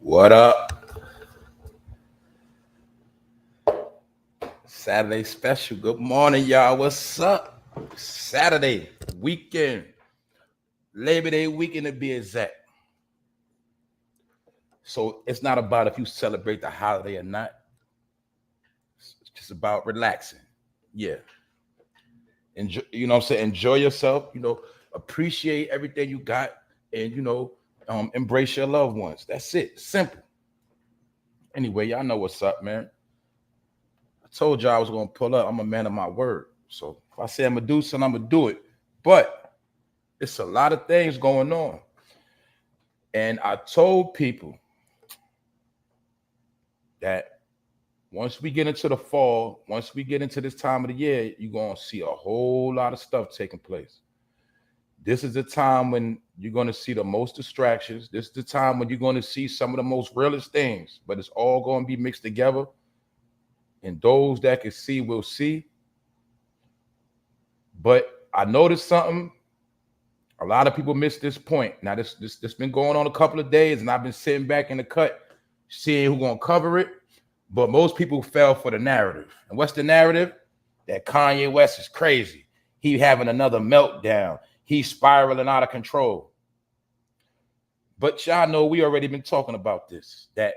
What up? Saturday special. Good morning, y'all. What's up? Saturday weekend, Labor Day weekend to be exact. So it's not about if you celebrate the holiday or not. It's just about relaxing. Yeah. Enjoy, you know what I'm saying? Enjoy yourself, appreciate everything you got and, embrace your loved ones. That's it. Simple. Anyway, y'all know what's up, man. I told y'all I was going to pull up. I'm a man of my word. So if I say I'm going to do something, I'm going to do it. But it's a lot of things going on. And I told people that once we get into the fall, once we get into this time of the year, you're going to see a whole lot of stuff taking place. This is the time when you're going to see the most distractions. This is the time when you're going to see some of the most realest things, but it's all going to be mixed together. And those that can see will see. But I noticed something. A lot of people miss this point. Now, this been going on a couple of days, and I've been sitting back in the cut, seeing who's going to cover it. But most people fell for the narrative. And what's the narrative? That Kanye West is crazy. He having another meltdown. He's spiraling out of control. But y'all know we already been talking about this, that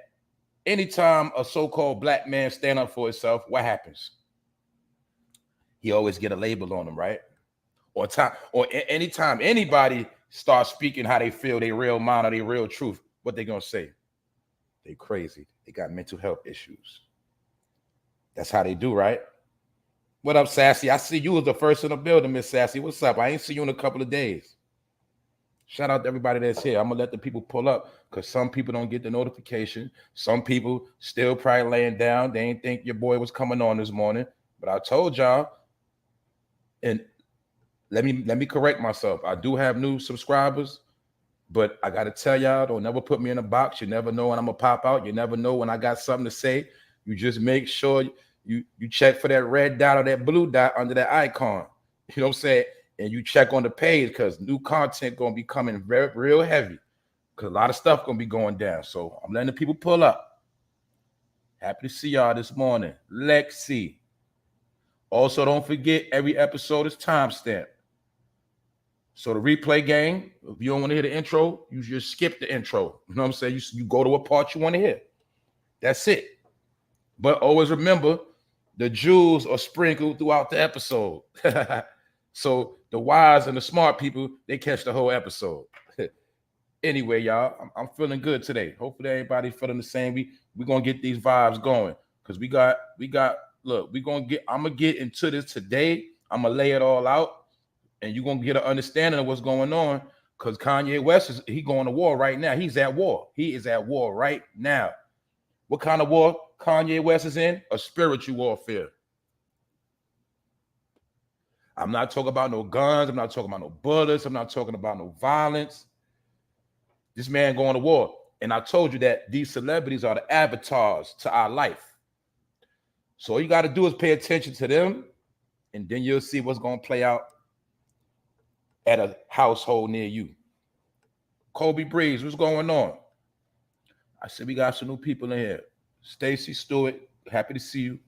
anytime a so-called black man stand up for himself, what happens? He always get a label on him, right? Or anytime anybody starts speaking how they feel, their real mind or their real truth, what they gonna say? They crazy. They got mental health issues. That's how they do, right? What up, Sassy? I see you was the first in the building, Miss Sassy. What's up? I ain't see you in a couple of days. Shout out to everybody that's here. I'm gonna let the people pull up because some people don't get the notification. Some people still probably laying down. They ain't think your boy was coming on this morning. But I told y'all, and let me correct myself. I do have new subscribers, but I gotta tell y'all, don't never put me in a box. You never know when I'm gonna pop out. You never know when I got something to say. You just make sure you check for that red dot or that blue dot under that icon. You know what I'm saying? And you check on the page because new content gonna be coming real heavy. Because a lot of stuff gonna be going down. So I'm letting the people pull up. Happy to see y'all this morning. Lexi. Also, don't forget every episode is timestamped. So the replay game, if you don't want to hear the intro, you just skip the intro. You know what I'm saying? You go to a part you want to hear. That's it. But always remember, the jewels are sprinkled throughout the episode. So the wise and the smart people, they catch the whole episode. Anyway, y'all, I'm feeling good today. Hopefully everybody feeling the same. We're going to get these vibes going because we got, look, I'm going to get into this today. I'm going to lay it all out. And you're going to get an understanding of what's going on because Kanye West, he going to war right now. He's at war. He is at war right now. What kind of war Kanye West is in? A spiritual warfare. I'm not talking about no guns. I'm not talking about no bullets. I'm not talking about no violence. This man going to war. And I told you that these celebrities are the avatars to our life. So all you got to do is pay attention to them, and then you'll see what's going to play out at a household near you. Kobe Breeze, what's going on? I said we got some new people in here. Stacy Stewart, happy to see you.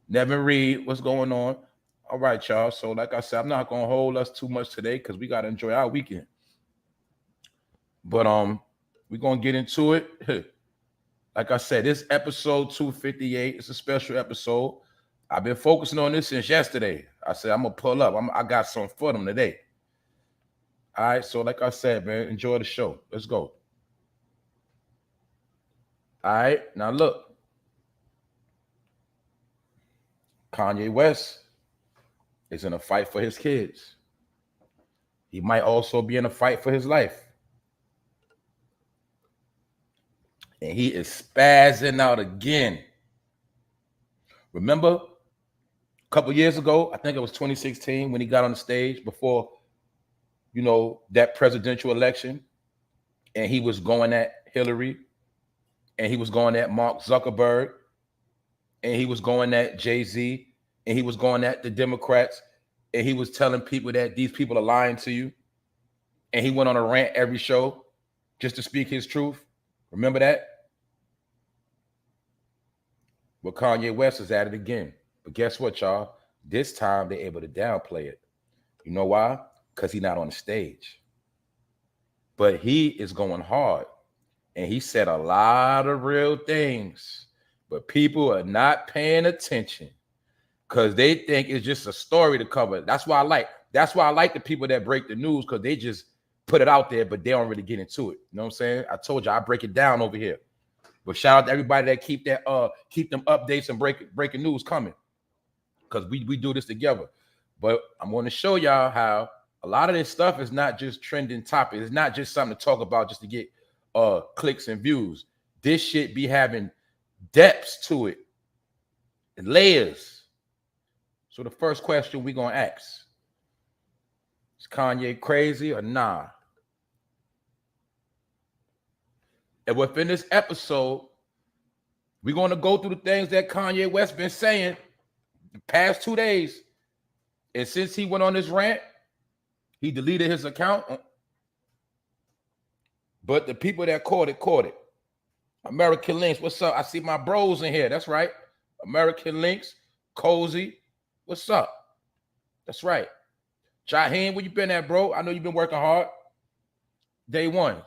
Nevin Reed, what's going on? All right, y'all. So like I said, I'm not going to hold us too much today because we got to enjoy our weekend. But we're going to get into it. Like I said, this episode 258 is a special episode. I've been focusing on this since yesterday. I said I'm going to pull up. I got something for them today. All right, so like I said, man, enjoy the show. Let's go. All right, now look. Kanye West is in a fight for his kids. He might also be in a fight for his life. And he is spazzing out again. Remember a couple years ago, I think it was 2016, when he got on the stage before, that presidential election, and he was going at Hillary, and he was going at Mark Zuckerberg, and he was going at Jay-Z, and he was going at the Democrats, and he was telling people that these people are lying to you, and he went on a rant every show just to speak his truth. Remember that? But Kanye West is at it again. But guess what, y'all? This time they're able to downplay it. You know why? Because he's not on the stage. But he is going hard. And he said a lot of real things. But people are not paying attention because they think it's just a story to cover. That's why I like the people that break the news, because they just put it out there, but they don't really get into it. You know what I'm saying? I told you I break it down over here. But shout out to everybody that keep them updates and breaking news coming, because we do this together. But I'm going to show y'all how a lot of this stuff is not just trending topics. It's not just something to talk about just to get clicks and views. This shit be having depths to it and layers. So the first question we gonna ask: is Kanye crazy or nah? And within this episode, we're going to go through the things that Kanye West been saying the past 2 days. And since he went on this rant, he deleted his account. But the people that caught it. American Links, what's up? I see my bros in here. That's right. American Links, Cozy, what's up? That's right. Jaheem, where you been at, bro? I know you've been working hard. Day ones.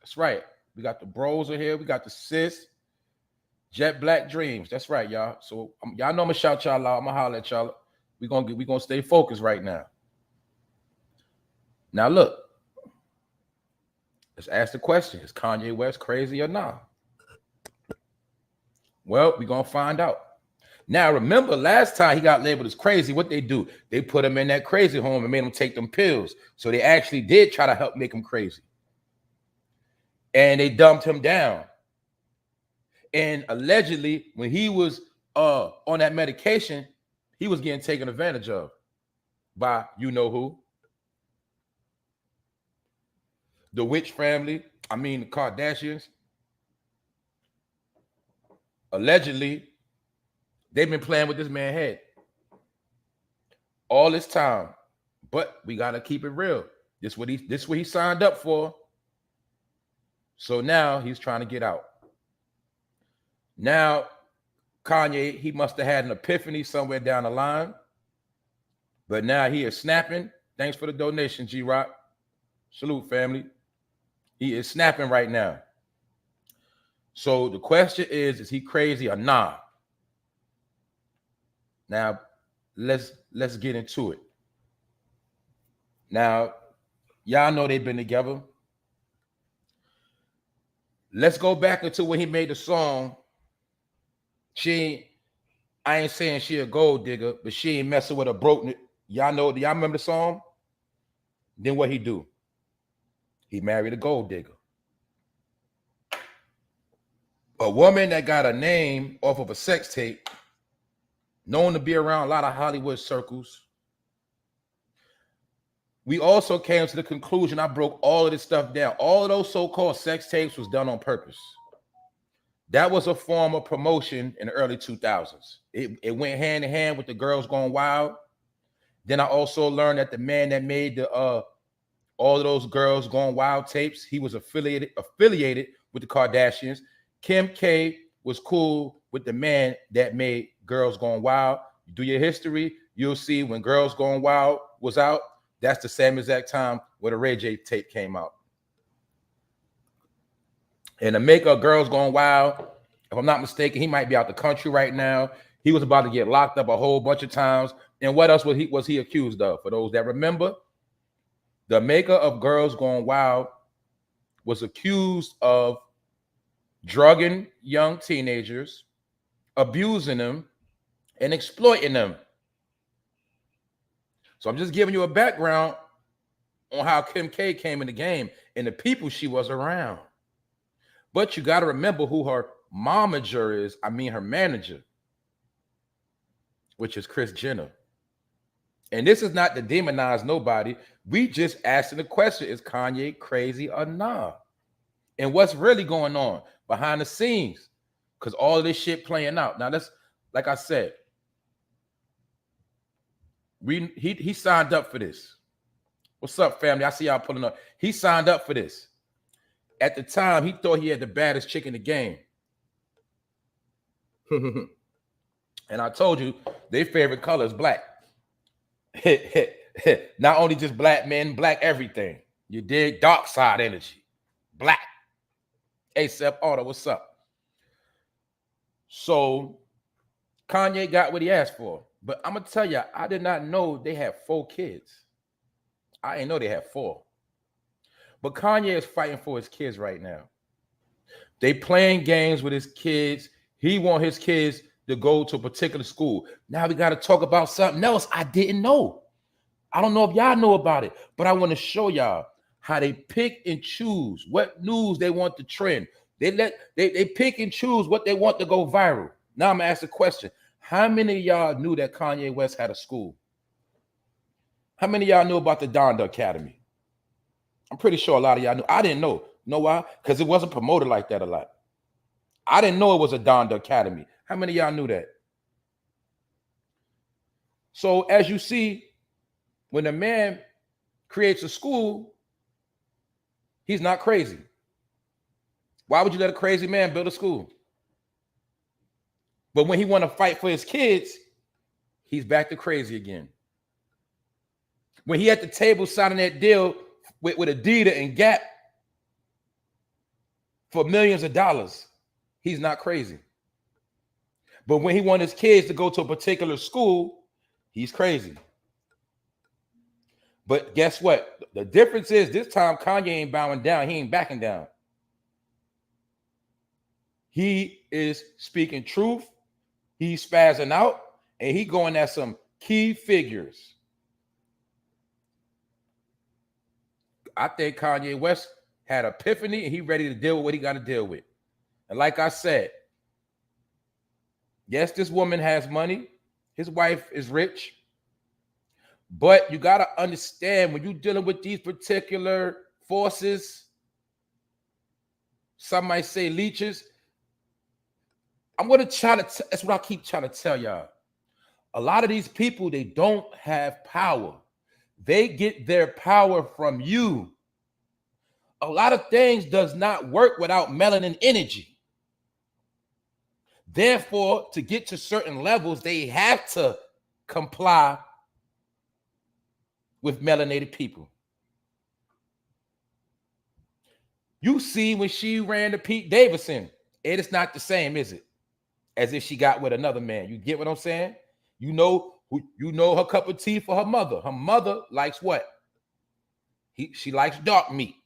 That's right. We got the bros in here. We got the sis. Jet Black Dreams. That's right, y'all. So y'all know I'm gonna shout y'all out. I'm gonna holler at y'all. We gonna stay focused right now. Now look. Let's ask the question: is Kanye West crazy or not? Well, we're gonna find out. Now, remember last time he got labeled as crazy, what they do? They put him in that crazy home and made him take them pills. So they actually did try to help make him crazy. And they dumped him down. And allegedly, when he was on that medication, he was getting taken advantage of by you know who. The Witch family, the Kardashians. Allegedly, they've been playing with this man's head all this time. But we gotta keep it real. This what he signed up for. So now he's trying to get out. Now, Kanye, he must have had an epiphany somewhere down the line. But now he is snapping. Thanks for the donation, G-Rock. Salute, family. He is snapping right now. So the question is he crazy or not? Now, let's get into it. Now, y'all know they've been together. Let's go back into when he made the song. I ain't saying she a gold digger, but she ain't messing with a broke. Y'all remember the song? Then what he do? He married a gold digger. A woman that got a name off of a sex tape, known to be around a lot of Hollywood circles. We also came to the conclusion, I broke all of this stuff down. All of those so-called sex tapes was done on purpose. That was a form of promotion in the early 2000s. It went hand in hand with the Girls Gone Wild. Then I also learned that the man that made the all of those Girls Gone Wild tapes, he was affiliated with the Kardashians. Kim K was cool with the man that made Girls Gone Wild. You do your history, you'll see when Girls Gone Wild was out, that's the same exact time where the rayj tape came out. And the maker of Girls Gone Wild, if I'm not mistaken, he might be out the country right now. He was about to get locked up a whole bunch of times. And what else was he accused of? For those that remember, the maker of Girls Gone Wild was accused of drugging young teenagers, abusing them, and exploiting them. So I'm just giving you a background on how Kim K came in the game and the people she was around. But you got to remember who her momager is. Her manager, which is Kris Jenner. And this is not to demonize nobody. We just asking the question, is Kanye crazy or not? And what's really going on behind the scenes? Because all of this shit playing out. Now, let's, like I said, he signed up for this. What's up, family? I see y'all pulling up. He signed up for this. At the time, he thought he had the baddest chick in the game. And I told you, their favorite color is black. Not only just black men, black everything. You dig? Dark side energy. Black. ASAP Auto, what's up? So Kanye got what he asked for. But I'm going to tell you, I did not know they had 4 kids. I didn't know they had 4. But Kanye is fighting for his kids right now. They playing games with his kids. He want his kids to go to a particular school. Now we got to talk about something else I didn't know. I don't know if y'all know about it, but I want to show y'all how they pick and choose what news they want to trend. They pick and choose what they want to go viral. Now I'm gonna ask a question. How many of y'all knew that Kanye West had a school? How many of y'all knew about the Donda Academy? I'm pretty sure a lot of y'all knew. I didn't know. Know why? Because it wasn't promoted like that a lot. I didn't know it was a Donda Academy. How many of y'all knew that? So as you see, when a man creates a school, he's not crazy. Why would you let a crazy man build a school? But when he want to fight for his kids, he's back to crazy again. When he at the table signing that deal with Adidas and Gap for millions of dollars, he's not crazy. But when he want his kids to go to a particular school, he's crazy. But guess what? The difference is this time Kanye ain't bowing down. He ain't backing down. He is speaking truth. He's spazzing out. And he going at some key figures. I think Kanye West had an epiphany and he ready to deal with what he got to deal with. And like I said, yes, this woman has money. His wife is rich. But you got to understand when you're dealing with these particular forces, some might say leeches. I'm going to try to, that's what I keep trying to tell y'all. A lot of these people, they don't have power. They get their power from you. A lot of things does not work without melanin energy. Therefore, to get to certain levels, they have to comply with melanated people. You see when she ran to Pete Davidson, it is not the same, is it? As if she got with another man. You get what I'm saying? You know her cup of tea for her mother. Her mother likes what? She likes dark meat.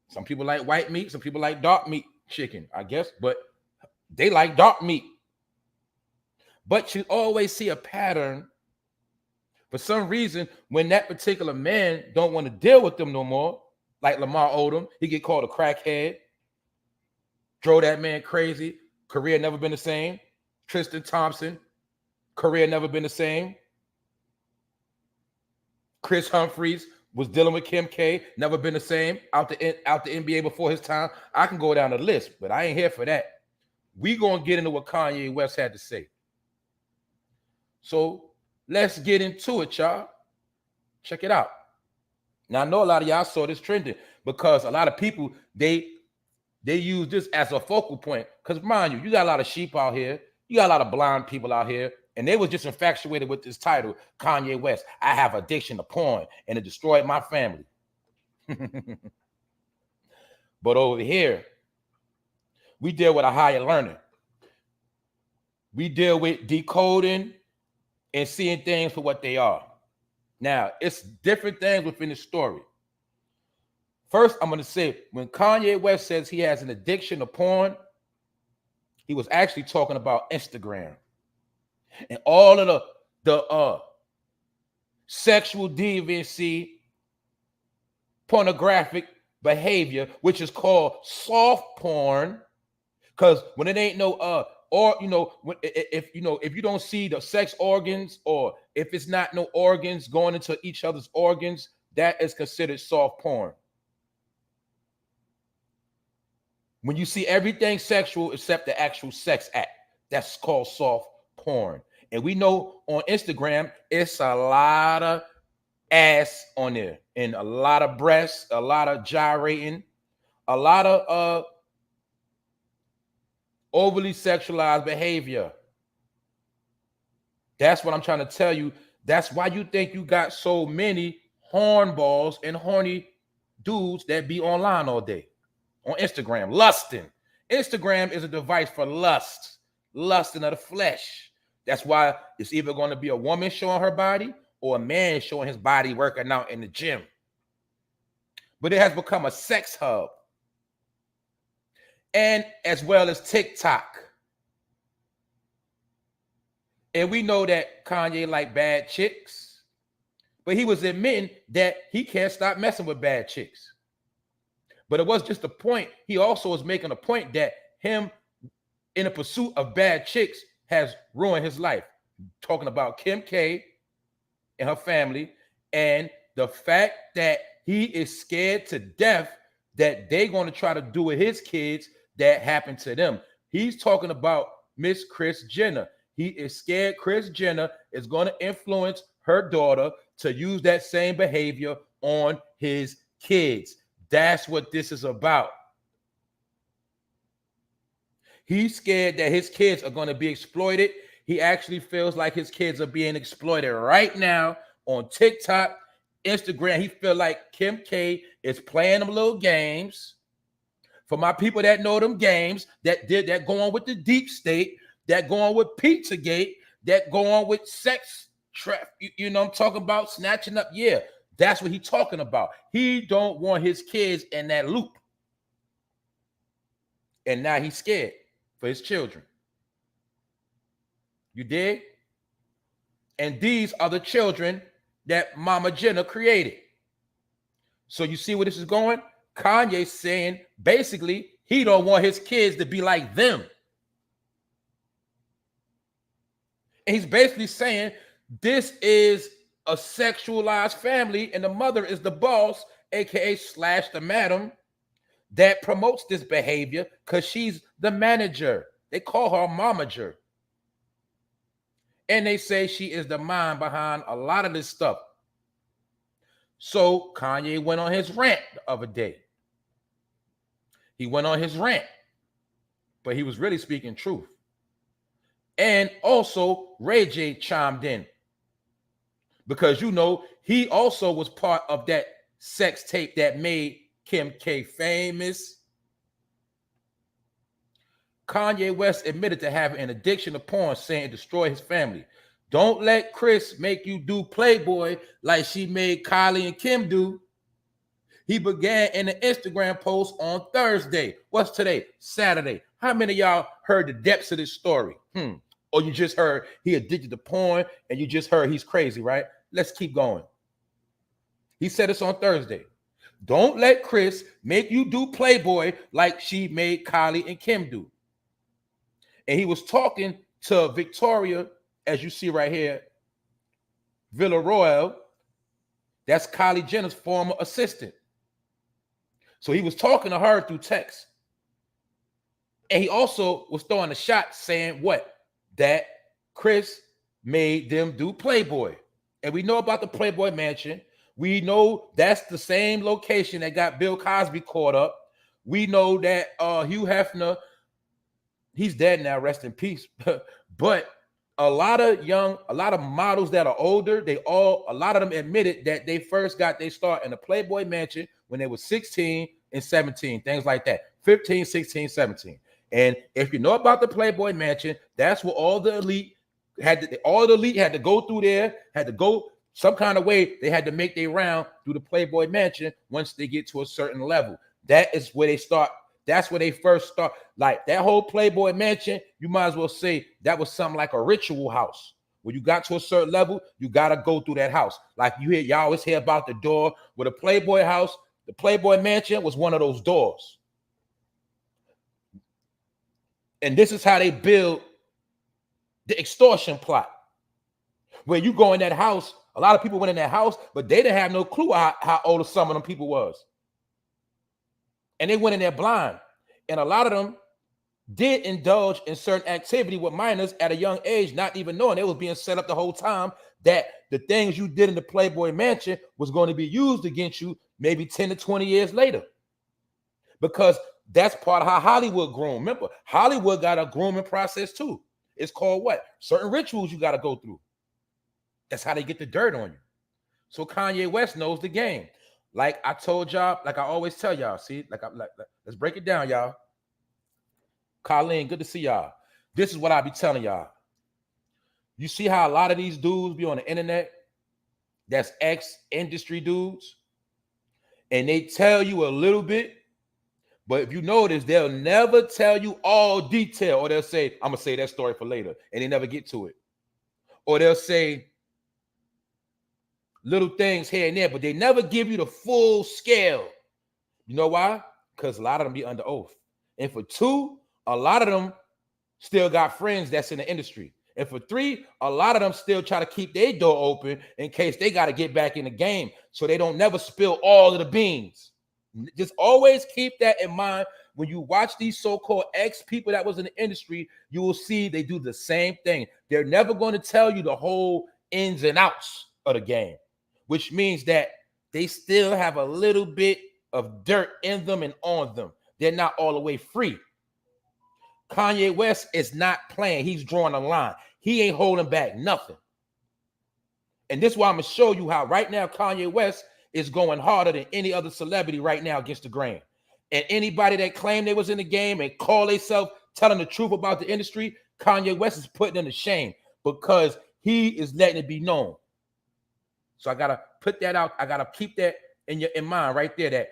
Some people like white meat. Some people like dark meat chicken, I guess. But they like dark meat. But you always see a pattern. For some reason, when that particular man don't want to deal with them no more, like Lamar Odom, he get called a crackhead. Drove that man crazy. Career never been the same. Tristan Thompson, career never been the same. Chris Humphries was dealing with Kim K, never been the same. Out the NBA before his time. I can go down the list, but I ain't here for that. We gonna get into what Kanye West had to say. So let's get into it, y'all. Check it out. Now I know a lot of y'all saw this trending because a lot of people they use this as a focal point. Because mind you got a lot of sheep out here, you got a lot of blind people out here, and they was just infatuated with this title, Kanye West. I have addiction to porn, and it destroyed my family. But over here, we deal with a higher learner. We deal with decoding and seeing things for what they are. Now, it's different things within the story. First, I'm going to say, when Kanye West says he has an addiction to porn, he was actually talking about Instagram. And all of the sexual deviancy, pornographic behavior, which is called soft porn, because when it ain't no or if you don't see the sex organs, or if it's not no organs going into each other's organs, that is considered soft porn. When you see everything sexual except the actual sex act, that's called soft porn. And we know on Instagram, it's a lot of ass on there, and a lot of breasts, a lot of gyrating, a lot of Overly sexualized behavior. That's what I'm trying to tell you. That's why you think you got so many hornballs and horny dudes that be online all day on Instagram, lusting. Instagram is a device for lust, lusting of the flesh. That's why it's either going to be a woman showing her body or a man showing his body working out in the gym. But it has become a sex hub. And as well as TikTok. And we know that Kanye like bad chicks, but he was admitting that he can't stop messing with bad chicks. But it was just a point. He also was making a point that him in the pursuit of bad chicks has ruined his life. Talking about Kim K and her family, and the fact that he is scared to death that they're going to try to do with his kids that happened to them. He's talking about Miss Kris Jenner. He is scared Kris Jenner is going to influence her daughter to use that same behavior on his kids. That's what this is about. He's scared that his kids are going to be exploited. He actually feels like his kids are being exploited right now on TikTok, Instagram. He feels like Kim K is playing them little games. For my people that know them games, that go on with the deep state, that go on with Pizzagate, that go on with sex trafficking, you know I'm talking about, snatching up. Yeah, that's what he's talking about. He don't want his kids in that loop. And now he's scared for his children. You dig? And these are the children that Mama Jenner created. So you see where this is going? Kanye saying basically he don't want his kids to be like them. And he's basically saying this is a sexualized family and the mother is the boss, aka slash the madam, that promotes this behavior because she's the manager. They call her momager. And they say she is the mind behind a lot of this stuff. So Kanye went on his rant the other day. He went on his rant, but he was really speaking truth. And also rayj chimed in because, you know, he also was part of that sex tape that made Kim K famous. Kanye West admitted to having an addiction to porn, saying it destroyed his family. Don't let Kris make you do Playboy like she made Kylie and Kim do. He began in an Instagram post on Thursday. What's today? Saturday. How many of y'all heard the depths of this story? Or you just heard he addicted to porn and you just heard he's crazy, right? Let's keep going. He said this on Thursday. Don't let Kris make you do Playboy like she made Kylie and Kim do. And he was talking to Victoria, as you see right here, Villarroel. That's Kylie Jenner's former assistant. So he was talking to her through text. And he also was throwing a shot saying what? That Kris made them do Playboy. And we know about the Playboy Mansion. We know that's the same location that got Bill Cosby caught up. We know that Hugh Hefner, he's dead now, rest in peace. But a lot of models that are older, a lot of them admitted that they first got their start in the Playboy Mansion when they were 16 and 17, things like that. 15, 16, 17. And if you know about the Playboy Mansion, that's where all the elite had to go through there, had to go some kind of way. They had to make their round through the Playboy Mansion once they get to a certain level. That is where they start. That's where they first start. Like that whole Playboy Mansion, you might as well say that was something like a ritual house. When you got to a certain level, you got to go through that house. Like y'all always hear about the door with a Playboy house. The Playboy Mansion was one of those doors. And this is how they build the extortion plot. Where you go in that house, a lot of people went in that house, but they didn't have no clue how old some of them people was. And they went in there blind. And a lot of them did indulge in certain activity with minors at a young age, not even knowing they was being set up the whole time that the things you did in the Playboy Mansion was going to be used against you maybe 10 to 20 years later. Because that's part of how Hollywood grown. Remember, Hollywood got a grooming process too. It's called what? Certain rituals you got to go through. That's how they get the dirt on you. So Kanye West knows the game. Like I told y'all, like I always tell y'all, see, let's break it down, y'all. Colleen, good to see y'all. This is what I be telling y'all. You see how a lot of these dudes be on the internet that's ex-industry dudes, and they tell you a little bit, but if you notice, they'll never tell you all detail, or they'll say, I'm gonna say that story for later, and they never get to it. Or they'll say little things here and there, but they never give you the full scale. You know why? Because a lot of them be under oath. And for two, a lot of them still got friends that's in the industry. And for three, a lot of them still try to keep their door open in case they got to get back in the game, so they don't never spill all of the beans. Just always keep that in mind. When you watch these so-called ex-people that was in the industry, you will see they do the same thing. They're never going to tell you the whole ins and outs of the game, which means that they still have a little bit of dirt in them and on them. They're not all the way free. Kanye West is not playing. He's drawing a line. He ain't holding back nothing. And this is why I'm going to show you how right now Kanye West is going harder than any other celebrity right now against the grain. And anybody that claimed they was in the game and call themselves telling the truth about the industry, Kanye West is putting them to shame because he is letting it be known. So I got to put that out. I got to keep that in mind right there, that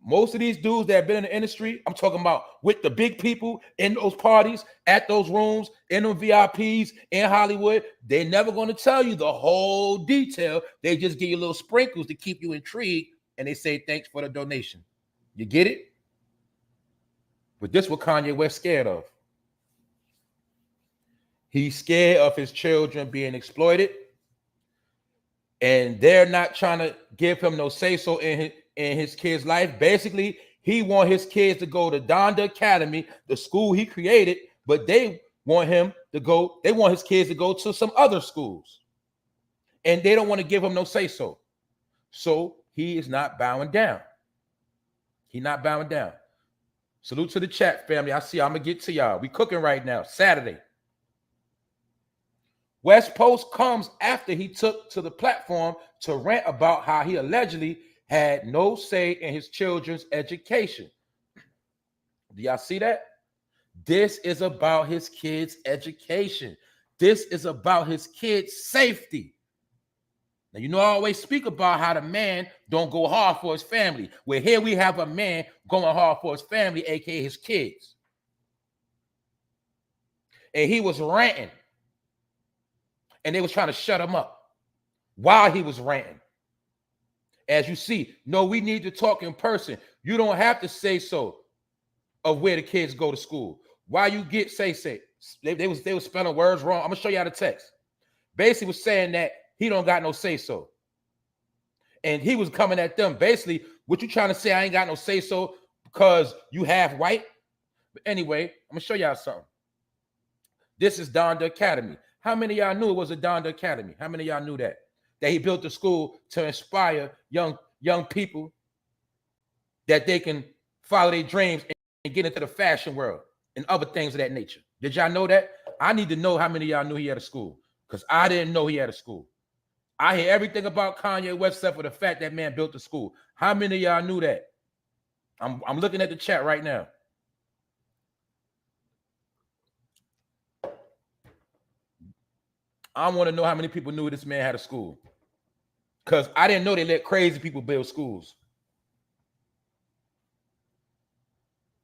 most of these dudes that have been in the industry, I'm talking about with the big people in those parties, at those rooms, in them VIPs in Hollywood, they're never going to tell you the whole detail. They just give you little sprinkles to keep you intrigued, and they say thanks for the donation. You get it? But this is what Kanye West scared of. He's scared of his children being exploited, and they're not trying to give him no say-so in his kid's life. Basically, he want his kids to go to Donda Academy, the school he created, but they want him to go, they want his kids to go to some other schools. And they don't want to give him no say-so. So he is not bowing down. He's not bowing down. Salute to the chat, family. I see I'm going to get to y'all. We cooking right now, Saturday. West Post comes after he took to the platform to rant about how he allegedly had no say in his children's education. Do y'all see that? This is about his kids' education. This is about his kids' safety. Now, you know, I always speak about how the man don't go hard for his family. Well, here we have a man going hard for his family, aka his kids. And he was ranting. And they was trying to shut him up while he was ranting. As you see, no, we need to talk in person. You don't have to say so of where the kids go to school. Why you get say. They was spelling words wrong. I'm gonna show you how the text. Basically was saying that he don't got no say so. And he was coming at them. Basically, what you trying to say, I ain't got no say so because you half white? But anyway, I'm gonna show y'all something. This is Donda Academy. How many of y'all knew it was a Donda Academy? How many of y'all knew that? That he built a school to inspire young people that they can follow their dreams and get into the fashion world and other things of that nature. Did y'all know that? I need to know how many of y'all knew he had a school, because I didn't know he had a school. I hear everything about Kanye West except for the fact that man built a school. How many of y'all knew that? I'm looking at the chat right now. I want to know how many people knew this man had a school, because I didn't know they let crazy people build schools.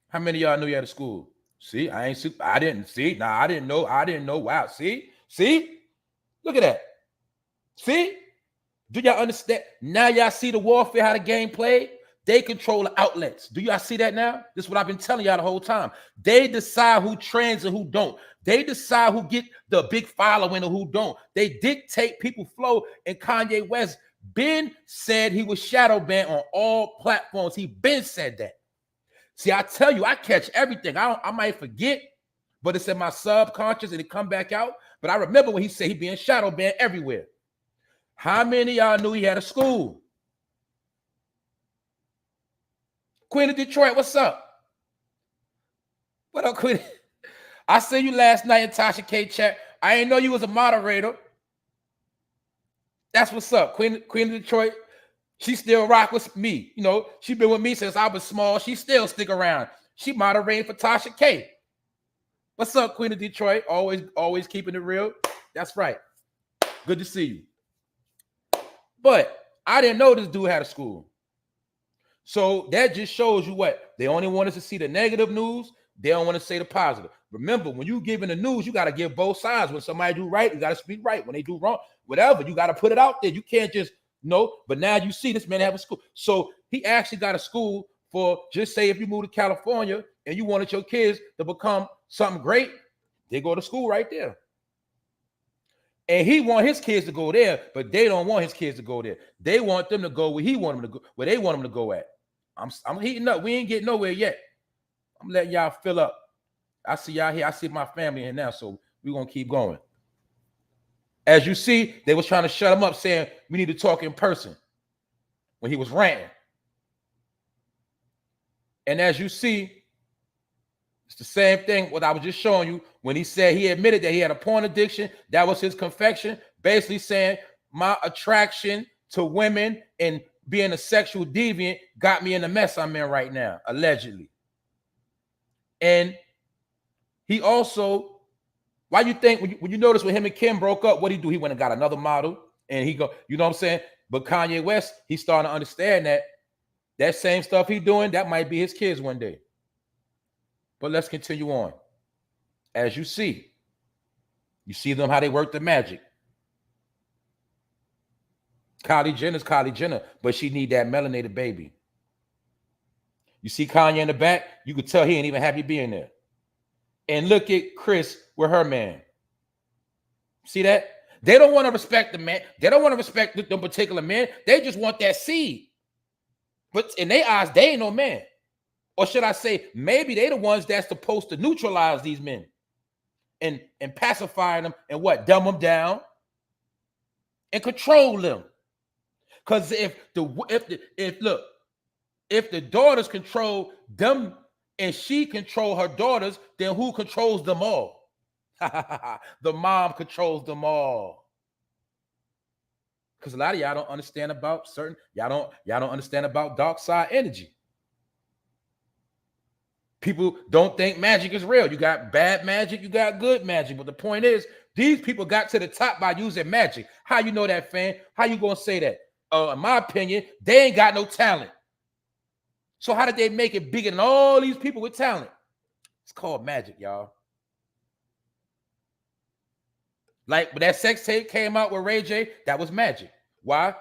How many of y'all knew he had a school? See, I didn't see. Nah, I didn't know. Wow. See, look at that. See, do y'all understand? Now y'all see the warfare, how the game played? They control the outlets. Do y'all see that now? This is what I've been telling y'all the whole time. They decide who trends and who don't. They decide who get the big following and who don't. They dictate people flow. And Kanye West been said he was shadow banned on all platforms. He been said that. See, I tell you, I catch everything. I might forget, but it's in my subconscious and it come back out. But I remember when he said he being shadow banned everywhere. How many of y'all knew he had a school? Queen of Detroit, what's up? What up, Queen? I see you last night in Tasha K chat. I didn't know you was a moderator. That's what's up. Queen of Detroit. She still rock with me. You know, she been with me since I was small. She still stick around. She moderating for Tasha K. What's up, Queen of Detroit? Always keeping it real. That's right. Good to see you. But I didn't know this dude had a school. So that just shows you what? They only want us to see the negative news. They don't want to say the positive. Remember, when you giving the news, you got to give both sides. When somebody do right, you got to speak right. When they do wrong, whatever, you got to put it out there. You can't just no. But now you see this man have a school. So he actually got a school for, just say if you move to California and you wanted your kids to become something great, they go to school right there. And he want his kids to go there, but they don't want his kids to go there. They want them to go where he want them to go, where they want them to go at. I'm heating up. We ain't getting nowhere yet. I'm letting y'all fill up. I see y'all here. I see my family here now, so we're going to keep going. As you see, they was trying to shut him up, saying we need to talk in person when he was ranting. And as you see, it's the same thing what I was just showing you when he said he admitted that he had a porn addiction. That was his confession, basically saying my attraction to women and being a sexual deviant got me in the mess I'm in right now, allegedly. And he also, why you think when you notice when him and Kim broke up, what he do? He went and got another model, and he go, you know what I'm saying? But Kanye West, he's starting to understand that same stuff he doing, that might be his kids one day. But let's continue on. As you see them how they work the magic. Kylie Jenner's Kylie Jenner, but she need that melanated baby. You see Kanye in the back, you could tell he ain't even happy being there. And look at KRIS with her man. See that? They don't want to respect the man. They don't want to respect the particular man. They just want that seed. But in their eyes, they ain't no man. Or should I say, maybe they the ones that's supposed to neutralize these men and pacify them and what? Dumb them down and control them. Because if the daughters control them and she control her daughters, then who controls them all? The mom controls them all. Because a lot of y'all don't understand about y'all don't understand about dark side energy. People don't think magic is real. You got bad magic, you got good magic. But the point is, these people got to the top by using magic. How you know that, fan? How you gonna say that? In my opinion, they ain't got no talent. So how did they make it bigger than all these people with talent? It's called magic, y'all. Like when that sex tape came out with rayj, that was magic. Why?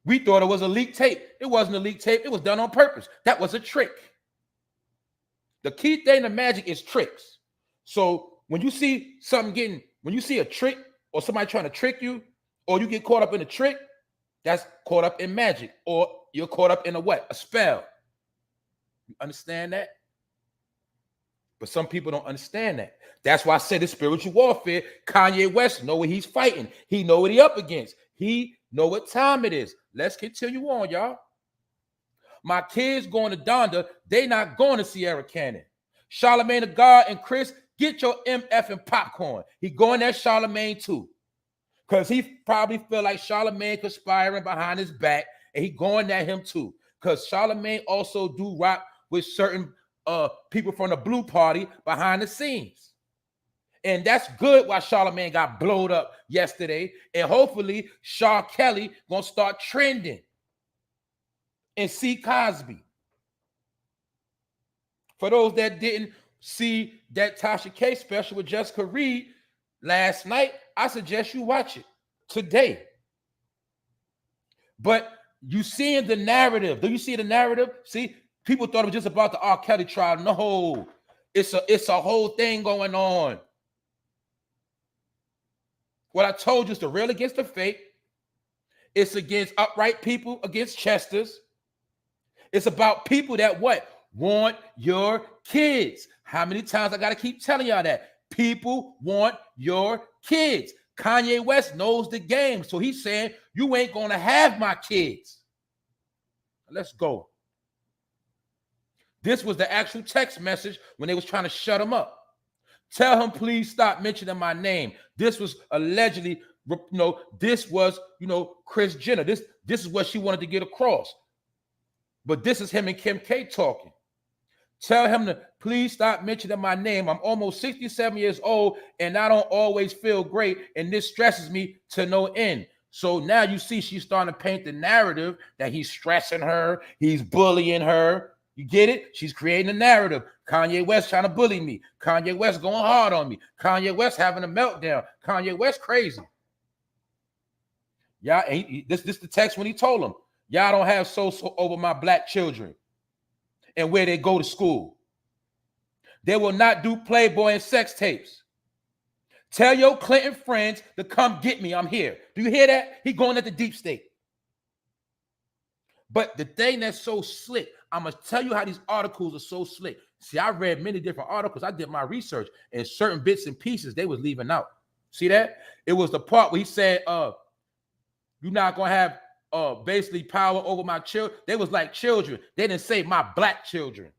We thought it was a leaked tape. It wasn't a leaked tape. It was done on purpose. That was a trick. The key thing to magic is tricks. So when you see when you see a trick or somebody trying to trick you, or you get caught up in a trick, that's caught up in magic, or you're caught up in a what? A spell. You understand that? But some people don't understand that. That's why I said it's spiritual warfare. Kanye West know what he's fighting. He know what he up against. He know what time it is. Let's continue on, y'all. My kids going to Donda, they not going to Sierra Canyon. Charlamagne the God and KRIS, get your MF and popcorn. He going at Charlamagne too. Because he probably feel like Charlamagne conspiring behind his back, and he going at him too. Because Charlamagne also do rock with certain people from the Blue Party behind the scenes. And that's good why Charlamagne got blowed up yesterday. And hopefully Shaw Kelly gonna start trending. And see Cosby. For those that didn't see that Tasha K special with Jessica Reed last night, I suggest you watch it today. But you seeing the narrative. Do you see the narrative? See, people thought it was just about the R. Kelly trial. No, it's a whole thing going on. What I told you is the real against the fake. It's against upright people, against Chesters. It's about people that what? Want your kids. How many times I got to keep telling y'all that? People want your kids. Kanye West knows the game. So he's saying, you ain't going to have my kids. Let's go. This was the actual text message when they was trying to shut him up. Tell him, please stop mentioning my name. This was allegedly, this was, Kris Jenner. This is what she wanted to get across. But this is him and Kim K talking. Tell him to please stop mentioning my name. I'm almost 67 years old and I don't always feel great. And this stresses me to no end. So now you see she's starting to paint the narrative that he's stressing her. He's bullying her. You get it? She's creating a narrative. Kanye West trying to bully me. Kanye West going hard on me. Kanye West having a meltdown. Kanye West crazy. Yeah, this the text when he told him, y'all don't have so over my black children and where they go to school. They will not do Playboy and sex tapes. Tell your Clinton friends to come get me. I'm here. Do you hear that? He going at the deep state. But the thing that's so slick, I'm going to tell you how these articles are so slick. See, I read many different articles. I did my research, and certain bits and pieces they was leaving out. See that? It was the part where he said, you're not going to have basically power over my children. They was like children. They didn't say my black children.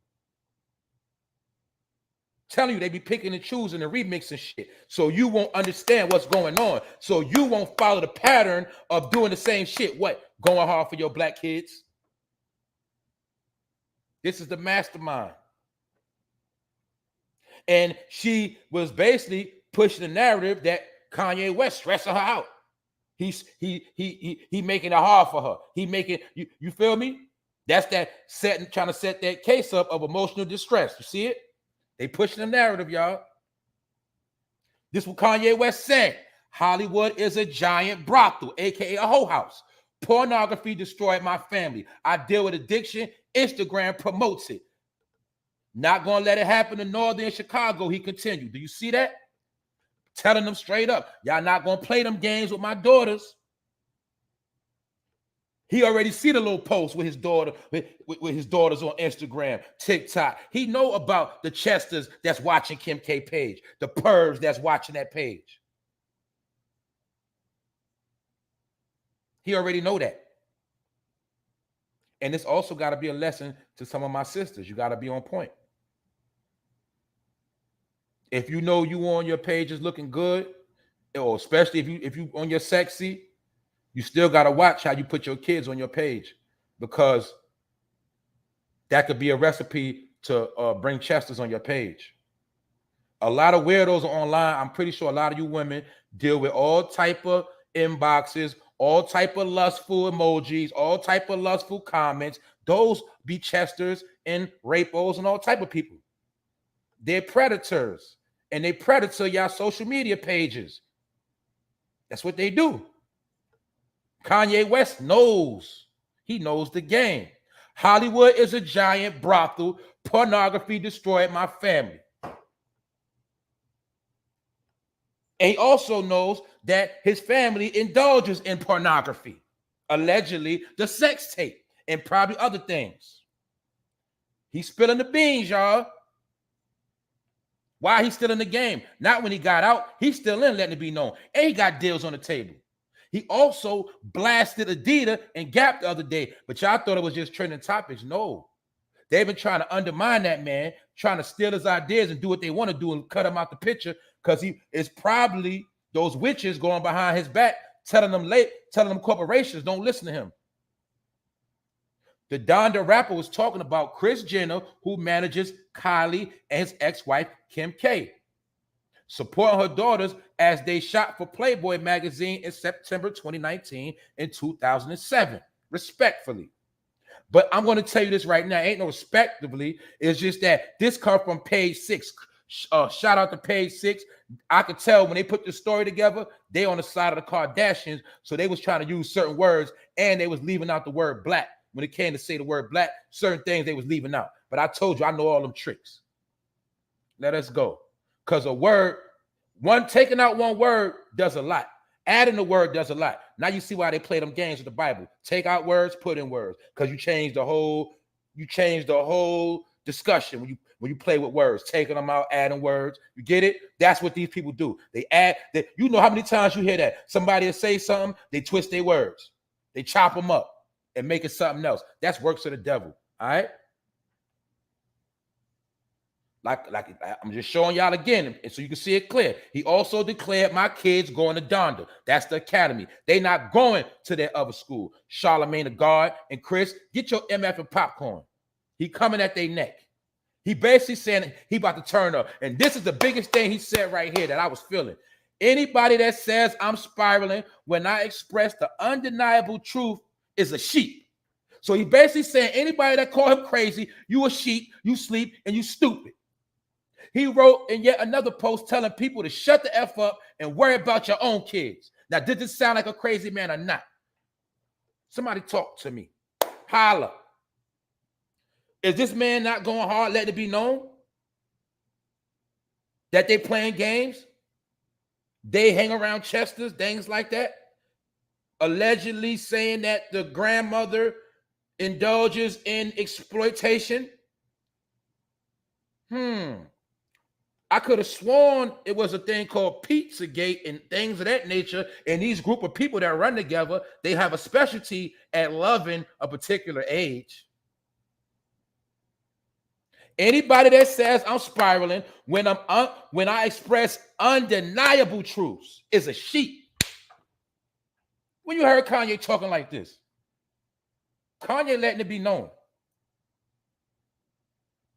Telling you they be picking and choosing and remixing shit. So you won't understand what's going on. So you won't follow the pattern of doing the same shit. What? Going hard for your black kids. This is the mastermind. And she was basically pushing the narrative that Kanye West stressing her out. He making it hard for her. He making you feel me? That's that trying to set that case up of emotional distress. You see it? They pushing the narrative, y'all. This is what Kanye West said. Hollywood is a giant brothel, aka a hoe house. Pornography destroyed my family. I deal with addiction. Instagram promotes it. Not gonna let it happen in northern Chicago, he continued. Do you see that? Telling them straight up, y'all not gonna play them games with my daughters. He already see the little post with his daughter, with his daughters on Instagram, TikTok. He know about the Chesters that's watching Kim K page, the pervs that's watching that page. He already know that. And this also got to be a lesson to some of my sisters. You got to be on point. If you know you on your page is looking good, or especially if you on your sexy, you still got to watch how you put your kids on your page, because that could be a recipe to bring Chesters on your page. A lot of weirdos are online. I'm pretty sure a lot of you women deal with all type of inboxes, all type of lustful emojis, all type of lustful comments. Those be Chesters and rapos and all type of people. They're predators, and they predator y'all social media pages. That's what they do. Kanye West knows. He knows the game. Hollywood is a giant brothel. Pornography destroyed my family. And he also knows that his family indulges in pornography, allegedly the sex tape and probably other things. He's spilling the beans, y'all. Why he's still in the game? Not when he got out. He's still in, letting it be known. And he got deals on the table. He also blasted Adidas and Gap the other day, but y'all thought it was just trending topics. No, they've been trying to undermine that man, trying to steal his ideas and do what they want to do and cut him out the picture, because he is probably those witches going behind his back, telling them corporations don't listen to him. The Donda rapper was talking about Kris Jenner, who manages Kylie and his ex-wife Kim K, supporting her daughters as they shot for Playboy magazine in September 2019 and 2007, respectfully. But I'm going to tell you this right now. Ain't no respectively. It's just that this comes from page 6. Shout out to page 6. I could tell when they put the story together, they on the side of the Kardashians. So they was trying to use certain words, and they was leaving out the word black. When it came to say the word black, certain things they was leaving out. But I told you, I know all them tricks. Let us go. Because a word, taking out one word does a lot. Adding the word does a lot. Now you see why they play them games with the Bible. Take out words, put in words. Because you change the whole discussion when you play with words, taking them out, adding words. You get it? That's what these people do. They add that. You know how many times you hear that? Somebody will say something, they twist their words. They chop them up and make it something else. That's works of the devil. All right. Like I'm just showing y'all again, and so you can see it clear. He also declared my kids going to Donda. That's the academy. They not going to their other school. Charlemagne the guard and KRIS, get your MF and popcorn. He coming at their neck. He basically saying he about to turn up. And this is the biggest thing he said right here that I was feeling. Anybody that says I'm spiraling when I express the undeniable truth is a sheep. So he basically saying anybody that call him crazy, you a sheep, you sleep, and you stupid. He wrote in yet another post telling people to shut the F up and worry about your own kids. Now, did this sound like a crazy man or not? Somebody talk to me. Holla. Is this man not going hard, letting it be known that they playing games? They hang around Chester's, things like that. Allegedly saying that the grandmother indulges in exploitation. I could have sworn it was a thing called Pizzagate and things of that nature. And these group of people that run together, they have a specialty at loving a particular age. Anybody that says I'm spiraling when I express undeniable truths is a sheep. When you heard Kanye talking like this, Kanye letting it be known.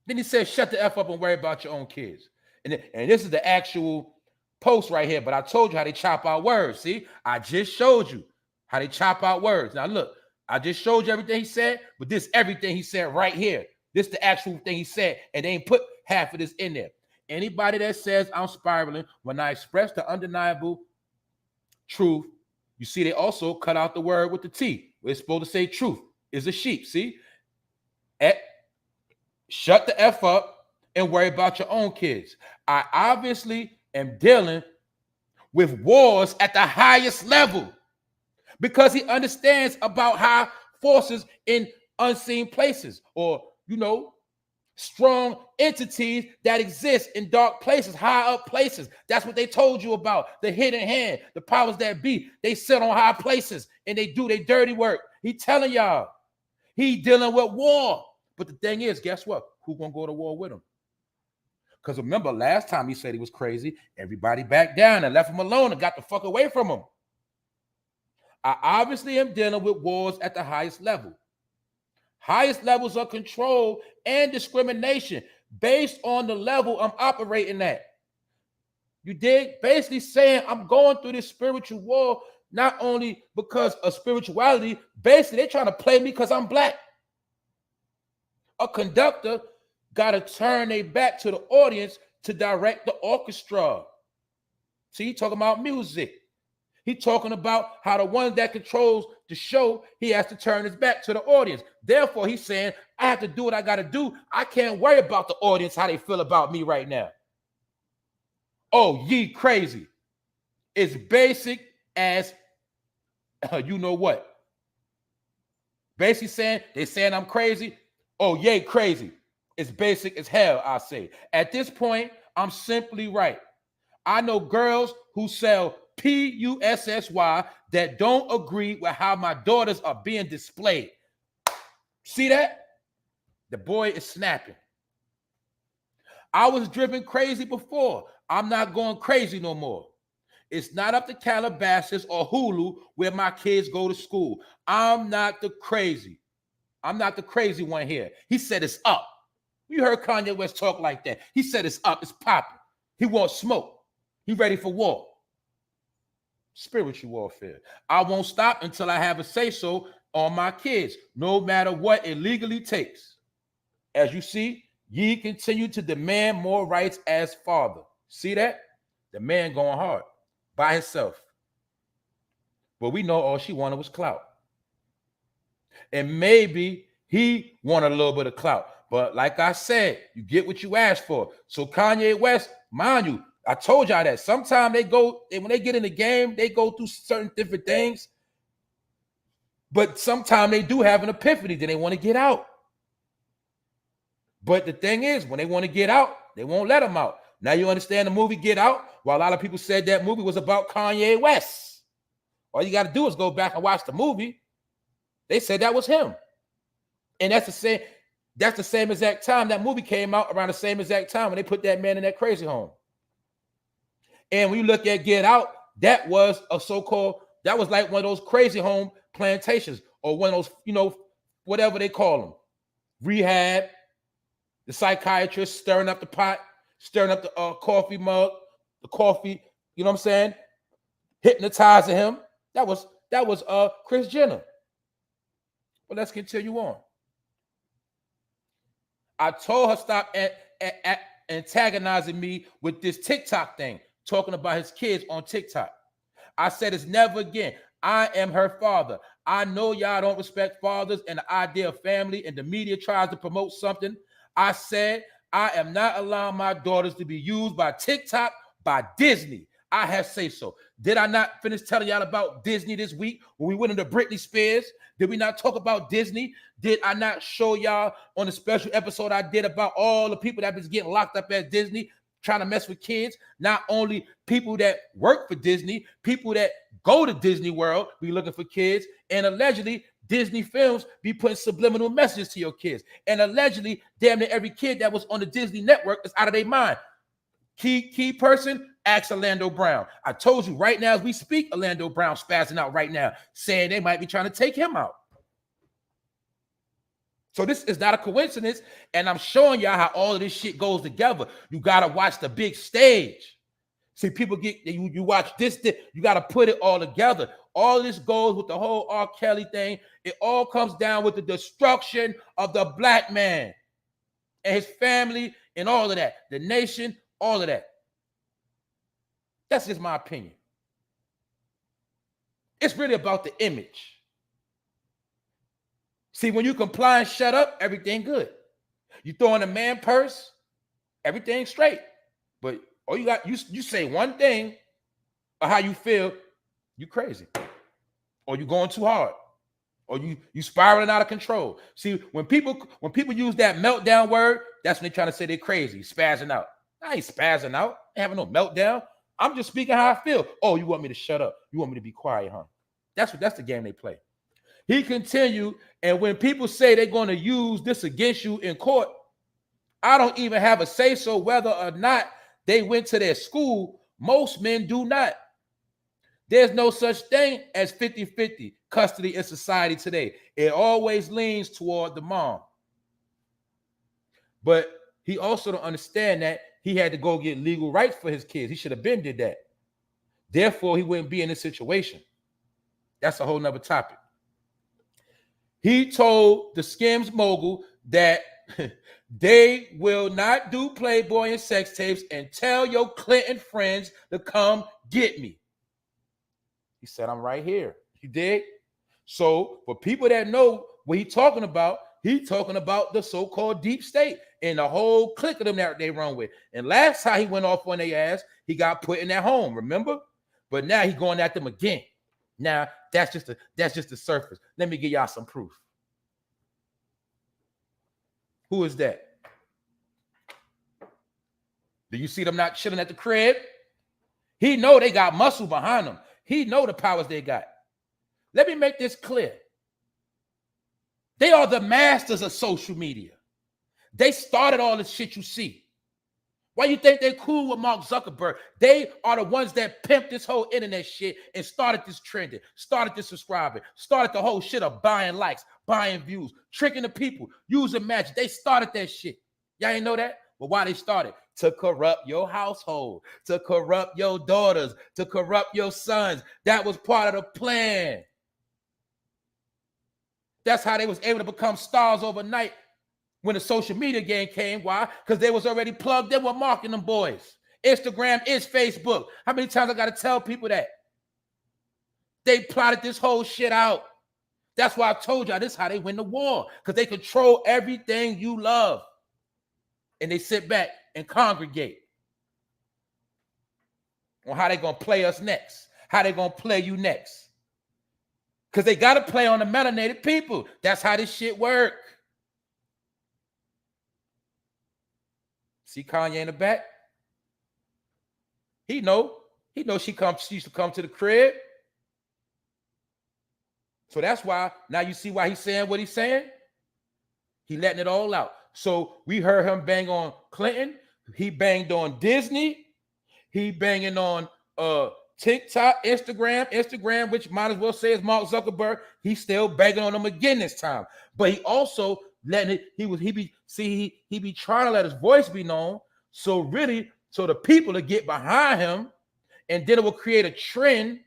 Then he said, shut the F up and worry about your own kids. And this is the actual post right here, but I told you how they chop out words. See, I just showed you how they chop out words. Now look, I just showed you everything he said, but this everything he said right here. This is the actual thing he said, and they ain't put half of this in there. Anybody that says I'm spiraling when I express the undeniable truth, you see they also cut out the word with the T. It's supposed to say truth. Is a sheep, see? Shut the F up and worry about your own kids. I obviously am dealing with wars at the highest level because he understands about high forces in unseen places, or strong entities that exist in dark places, high up places. That's what they told you about. The hidden hand, the powers that be, they sit on high places and they do their dirty work. He telling y'all, he dealing with war. But the thing is, guess what? Who gonna go to war with him? Because remember, last time he said he was crazy, everybody backed down and left him alone and got the fuck away from him. I obviously am dealing with wars at the highest level. Highest levels of control and discrimination based on the level I'm operating at. You dig? Basically saying I'm going through this spiritual war, not only because of spirituality, basically they're trying to play me because I'm black. A conductor got to turn their back to the audience to direct the orchestra. See, he talking about music. He talking about how the one that controls the show, he has to turn his back to the audience. Therefore, he's saying, I have to do what I got to do. I can't worry about the audience, how they feel about me right now. Oh, ye crazy. It's basic as you know what. Basically saying, they saying I'm crazy. Oh, yay, crazy. It's basic as hell, I say. At this point, I'm simply right. I know girls who sell PUSSY that don't agree with how my daughters are being displayed. See that? The boy is snapping. I was driven crazy before. I'm not going crazy no more. It's not up to Calabasas or Hulu where my kids go to school. I'm not the crazy one here. He said it's up. You heard Kanye West talk like that. He said it's up, it's popping. He wants smoke. He ready for war. Spiritual warfare. I won't stop until I have a say-so on my kids, no matter what it legally takes. As you see, ye continue to demand more rights as father. See that? The man going hard by himself. But we know all she wanted was clout. And maybe he wanted a little bit of clout. But like I said, you get what you asked for. So Kanye West, mind you, I told y'all that sometimes when they get in the game, they go through certain different things. But sometimes they do have an epiphany, then they want to get out. But the thing is, when they want to get out, they won't let them out. Now you understand the movie Get Out? Well, a lot of people said that movie was about Kanye West. All you got to do is go back and watch the movie. They said that was him. And that's the same. That's the same exact time that movie came out, around the same exact time when they put that man in that crazy home. And when you look at Get Out, that was a so-called, that was like one of those crazy home plantations, or one of those, you know, whatever they call them, rehab. The psychiatrist stirring up the pot, stirring up the coffee mug, the coffee, you know what I'm saying? Hypnotizing him. That was Kris Jenner. But let's continue on. I told her stop antagonizing me with this TikTok thing, talking about his kids on TikTok. I said it's never again. I am her father. I know y'all don't respect fathers and the idea of family, and the media tries to promote something. I said I am not allowing my daughters to be used by TikTok, by Disney. I have say so. Did I not finish telling y'all about Disney this week when we went into Britney Spears? Did we not talk about Disney? Did I not show y'all on the special episode I did about all the people that was getting locked up at Disney trying to mess with kids? Not only people that work for Disney, people that go to Disney World be looking for kids, and allegedly Disney films be putting subliminal messages to your kids. And allegedly, damn near every kid that was on the Disney network is out of their mind. Key person, ask Orlando Brown. I told you right now as we speak, Orlando Brown spazzing out right now, saying they might be trying to take him out. So this is not a coincidence, and I'm showing y'all how all of this shit goes together. You got to watch the big stage. See, people get, you watch this, you got to put it all together. All this goes with the whole R. Kelly thing. It all comes down with the destruction of the black man and his family and all of that. The nation, all of that. That's just my opinion. It's really about the image. See, when you comply and shut up, everything good. You throw in a man purse, everything straight. But all you got, you say one thing or how you feel, you crazy. Or you going too hard. Or you spiraling out of control. See, when people use that meltdown word, that's when they're trying to say they're crazy, spazzing out. I ain't spazzing out. I ain't having no meltdown. I'm just speaking how I feel. Oh, you want me to shut up? You want me to be quiet, huh? That's the game they play. He continued, and when people say they're going to use this against you in court, I don't even have a say-so whether or not they went to their school. Most men do not. There's no such thing as 50-50 custody in society today. It always leans toward the mom. But he also don't understand that he had to go get legal rights for his kids. He should have been did that. Therefore, he wouldn't be in this situation. That's a whole nother topic. He told the Skims mogul that they will not do Playboy and sex tapes and tell your Clinton friends to come get me. He said, I'm right here. You dig? So for people that know what he's talking about the so-called deep state and the whole clique of them that they run with. And last time he went off on their ass, he got put in that home, remember? But now he's going at them again. Now, that's just the surface. Let me give y'all some proof. Who is that? Do you see them not chilling at the crib? He know they got muscle behind them. He know the powers they got. Let me make this clear. They are the masters of social media. They started all this shit you see. Why you think they're cool with Mark Zuckerberg? They are the ones that pimped this whole internet shit and started this trending, started this subscribing, started the whole shit of buying likes, buying views, tricking the people, using magic. They started that shit. Y'all ain't know that? But why they started? To corrupt your household, to corrupt your daughters, to corrupt your sons. That was part of the plan. That's how they was able to become stars overnight. When the social media game came, why? Because they was already plugged in with marketing them boys. Instagram is Facebook. How many times I got to tell people that? They plotted this whole shit out. That's why I told y'all this is how they win the war. Because they control everything you love. And they sit back and congregate on how they going to play us next. How they going to play you next. Because they got to play on the melanated people. That's how this shit work. See Kanye in the back? He know she used to come to the crib. So that's why, now you see why he's saying what he's saying? He letting it all out. So we heard him bang on Clinton. He banged on Disney. He banging on TikTok, Instagram, which might as well say is Mark Zuckerberg. He's still banging on them again this time. But he also letting it, he be trying to let his voice be known. So really, so the people to get behind him, and then it will create a trend.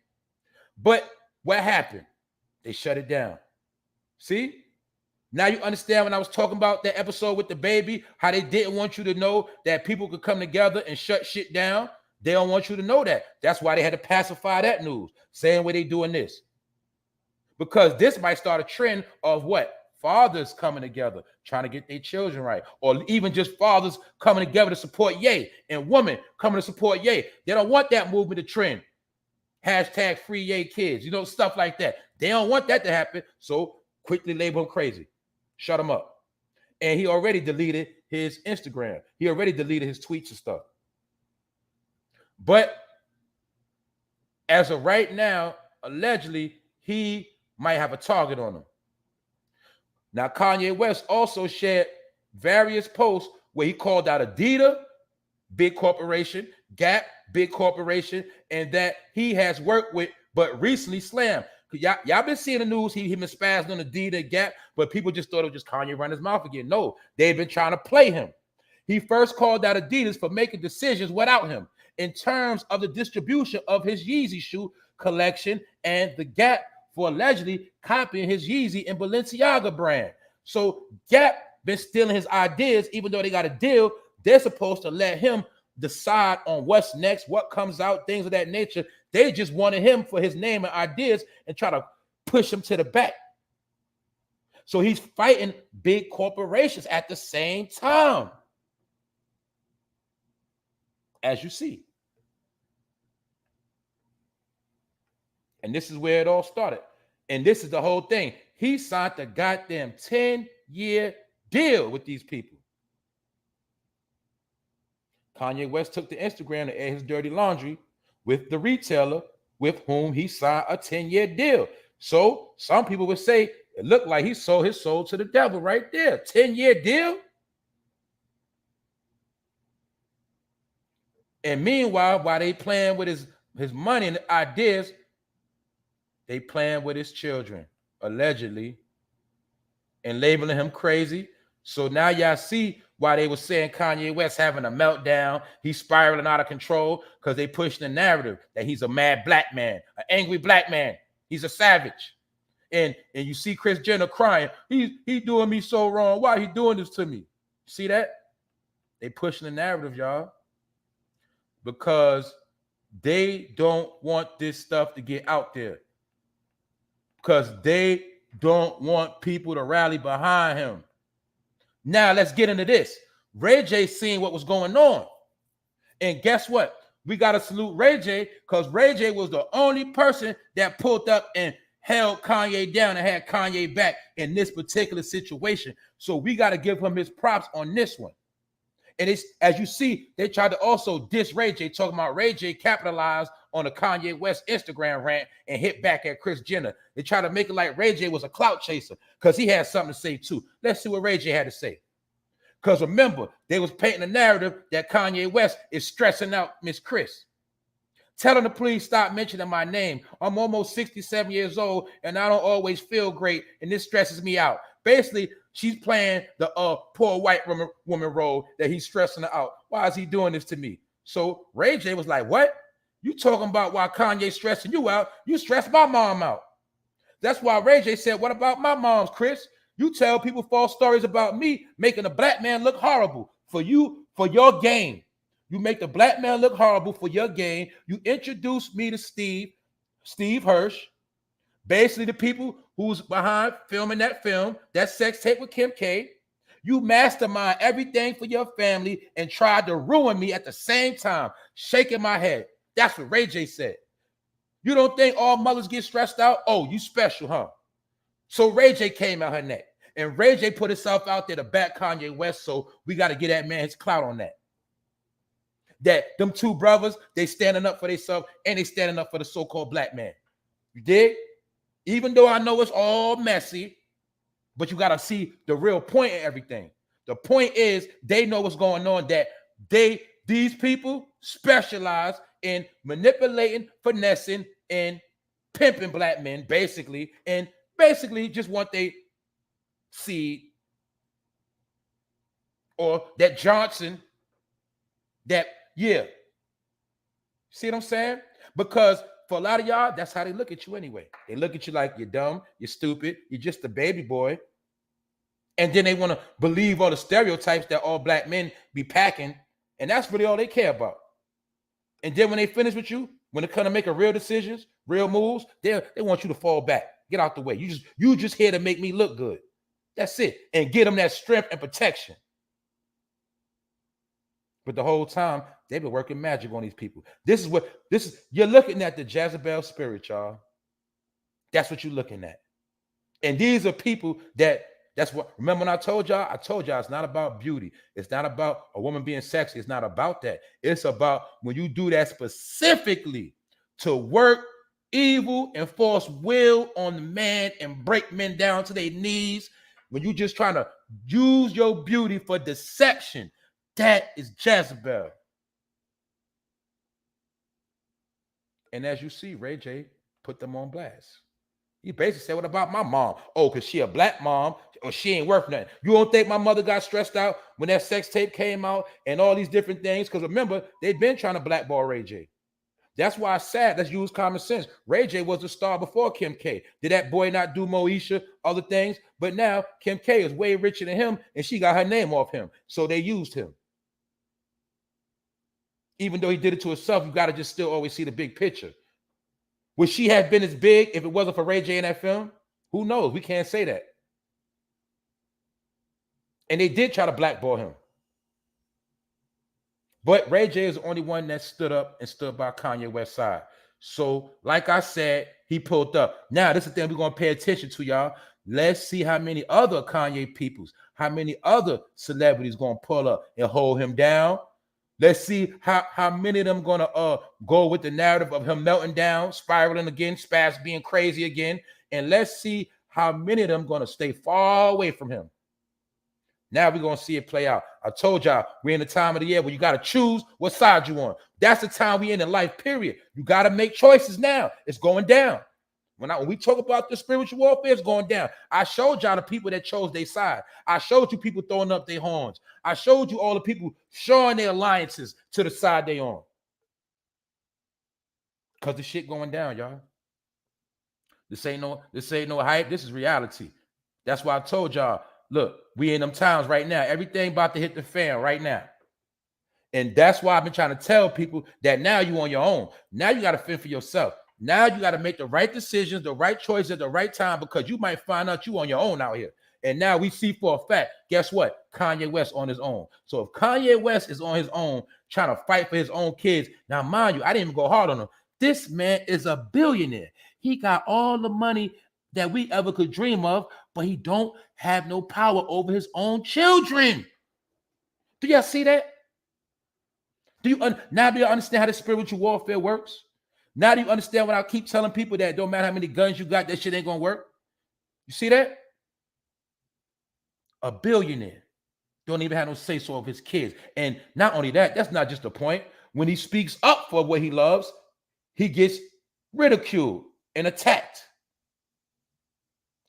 But what happened? They shut it down. See? Now you understand when I was talking about that episode with the baby, how they didn't want you to know that people could come together and shut shit down. They don't want you to know that. That's why they had to pacify that news, saying where they doing this. Because this might start a trend of what? Fathers coming together, trying to get their children right. Or even just fathers coming together to support Ye, and women coming to support Ye. They don't want that movement to trend. Hashtag free Ye kids, you know, stuff like that. They don't want that to happen. So quickly label him crazy. Shut him up. And he already deleted his Instagram. He already deleted his tweets and stuff. But as of right now, allegedly, he might have a target on him. Now, Kanye West also shared various posts where he called out Adidas, big corporation, Gap, big corporation, and that he has worked with, but recently slammed. Y'all been seeing the news, he been spazzing on Adidas, Gap, but people just thought it was just Kanye running his mouth again. No, they've been trying to play him. He first called out Adidas for making decisions without him in terms of the distribution of his Yeezy shoe collection, and the Gap for allegedly copying his Yeezy and Balenciaga brand. So Gap been stealing his ideas, even though they got a deal. They're supposed to let him decide on what's next, what comes out, things of that nature. They just wanted him for his name and ideas and try to push him to the back. So he's fighting big corporations at the same time, as you see. And this is where it all started. And this is the whole thing. He signed a goddamn 10-year deal with these people. Kanye West took to Instagram to air his dirty laundry with the retailer with whom he signed a 10-year deal. So some people would say it looked like he sold his soul to the devil right there. 10-year deal. And meanwhile, while they playing with his money and ideas, they playing with his children, allegedly, and labeling him crazy. So now y'all see why they were saying Kanye West having a meltdown. He's spiraling out of control because they pushing the narrative that he's a mad black man, an angry black man. He's a savage. And you see Kris Jenner crying. He doing me so wrong. Why he doing this to me? See that? They pushing the narrative, y'all, because they don't want this stuff to get out there. Because they don't want people to rally behind him. Now let's get into this. Rayj seen what was going on. And guess what? We got to salute Rayj, because Rayj was the only person that pulled up and held Kanye down and had Kanye back in this particular situation. So we got to give him his props on this one. And it's, as you see, they tried to also diss Rayj, talking about Rayj capitalized on the Kanye West Instagram rant and hit back at Kris Jenner. They tried to make it like Rayj was a clout chaser because he had something to say too. Let's see what Rayj had to say. Because remember, they was painting the narrative that Kanye West is stressing out Miss Kris. Tell her to please stop mentioning my name. I'm almost 67 years old and I don't always feel great, and this stresses me out. Basically, she's playing the poor white woman role that he's stressing her out. Why is he doing this to me? So Rayj was like, what? You talking about why Kanye's stressing you out? You stress my mom out. That's why Rayj said, what about my mom's, Kris? You tell people false stories about me, making a black man look horrible for you, for your gain. You make the black man look horrible for your gain. You introduced me to Steve Hirsch, basically the people who's behind filming that film, that sex tape with Kim K. You mastermind everything for your family and tried to ruin me at the same time, shaking my head. That's what Rayj said. You don't think all mothers get stressed out? Oh, you special, huh? So Rayj came out her neck. And Rayj put himself out there to back Kanye West, so we got to get that man his clout on that. That them two brothers, they standing up for themselves and they standing up for the so-called black man. You dig? Even though I know it's all messy, But you got to see the real point in everything. The point is they know what's going on, that these people specialize in manipulating, finessing, and pimping black men, basically, and basically just want they seed, or that Johnson, that, yeah. See what I'm saying? Because for a lot of y'all, that's how they look at you anyway. They look at you like you're dumb, you're stupid, you're just a baby boy. And then they want to believe all the stereotypes that all black men be packing. And that's really all they care about. And then when they finish with you, when it comes to making real decisions, real moves, they want you to fall back. Get out the way. You just here to make me look good. That's it. And get them that strength and protection. But the whole time, they've been working magic on these people. You're looking at the Jezebel spirit, y'all. That's what you're looking at. And these are people remember when I told y'all it's not about beauty. It's not about a woman being sexy. It's not about that. It's about when you do that specifically to work evil and force will on the man and break men down to their knees, when you just trying to use your beauty for deception, that is Jezebel. And as you see, Ray J put them on blast. He basically said, what about my mom? Oh, because she a black mom, or she ain't worth nothing. You don't think my mother got stressed out when that sex tape came out and all these different things? Because remember, they've been trying to blackball Ray J. That's why it's sad. Let's use common sense. Ray J was a star before Kim K. Did that boy not do Moesha, other things? But now Kim K is way richer than him, and she got her name off him. So they used him. Even though he did it to himself, you got to just still always see the big picture. Would she have been as big if it wasn't for Ray J in that film? Who knows? We can't say that. And they did try to blackball him. But Ray J is the only one that stood up and stood by Kanye West's side. So, like I said, he pulled up. Now, this is the thing we're going to pay attention to, y'all. Let's see how many other Kanye peoples, how many other celebrities going to pull up and hold him down. Let's see how many of them going to go with the narrative of him melting down, spiraling again, Spaz being crazy again. And let's see how many of them going to stay far away from him. Now we're going to see it play out. I told y'all, we're in the time of the year where you got to choose what side you on. That's the time we in life, period. You got to make choices now. It's going down. When we talk about the spiritual warfare, it's going down. I showed y'all the people that chose their side. I showed you people throwing up their horns. I showed you all the people showing their alliances to the side they on. Because the shit going down, y'all. This ain't no hype. This is reality. That's why I told y'all, look, we in them times right now. Everything about to hit the fan right now. And that's why I've been trying to tell people that now you on your own. Now you got to fend for yourself. Now you got to make the right decisions, the right choices at the right time, because you might find out you on your own out here. And now we see for a fact, guess what? Kanye West on his own. So if Kanye West is on his own, trying to fight for his own kids, now mind you, I didn't even go hard on him. This man is a billionaire. He got all the money that we ever could dream of, but he don't have no power over his own children. Do y'all see that? Now do you understand how the spiritual warfare works? Now do you understand when I keep telling people that don't matter how many guns you got, that shit ain't gonna work? You see that? A billionaire don't even have no say-so of his kids. And not only that, that's not just the point. When he speaks up for what he loves, he gets ridiculed and attacked.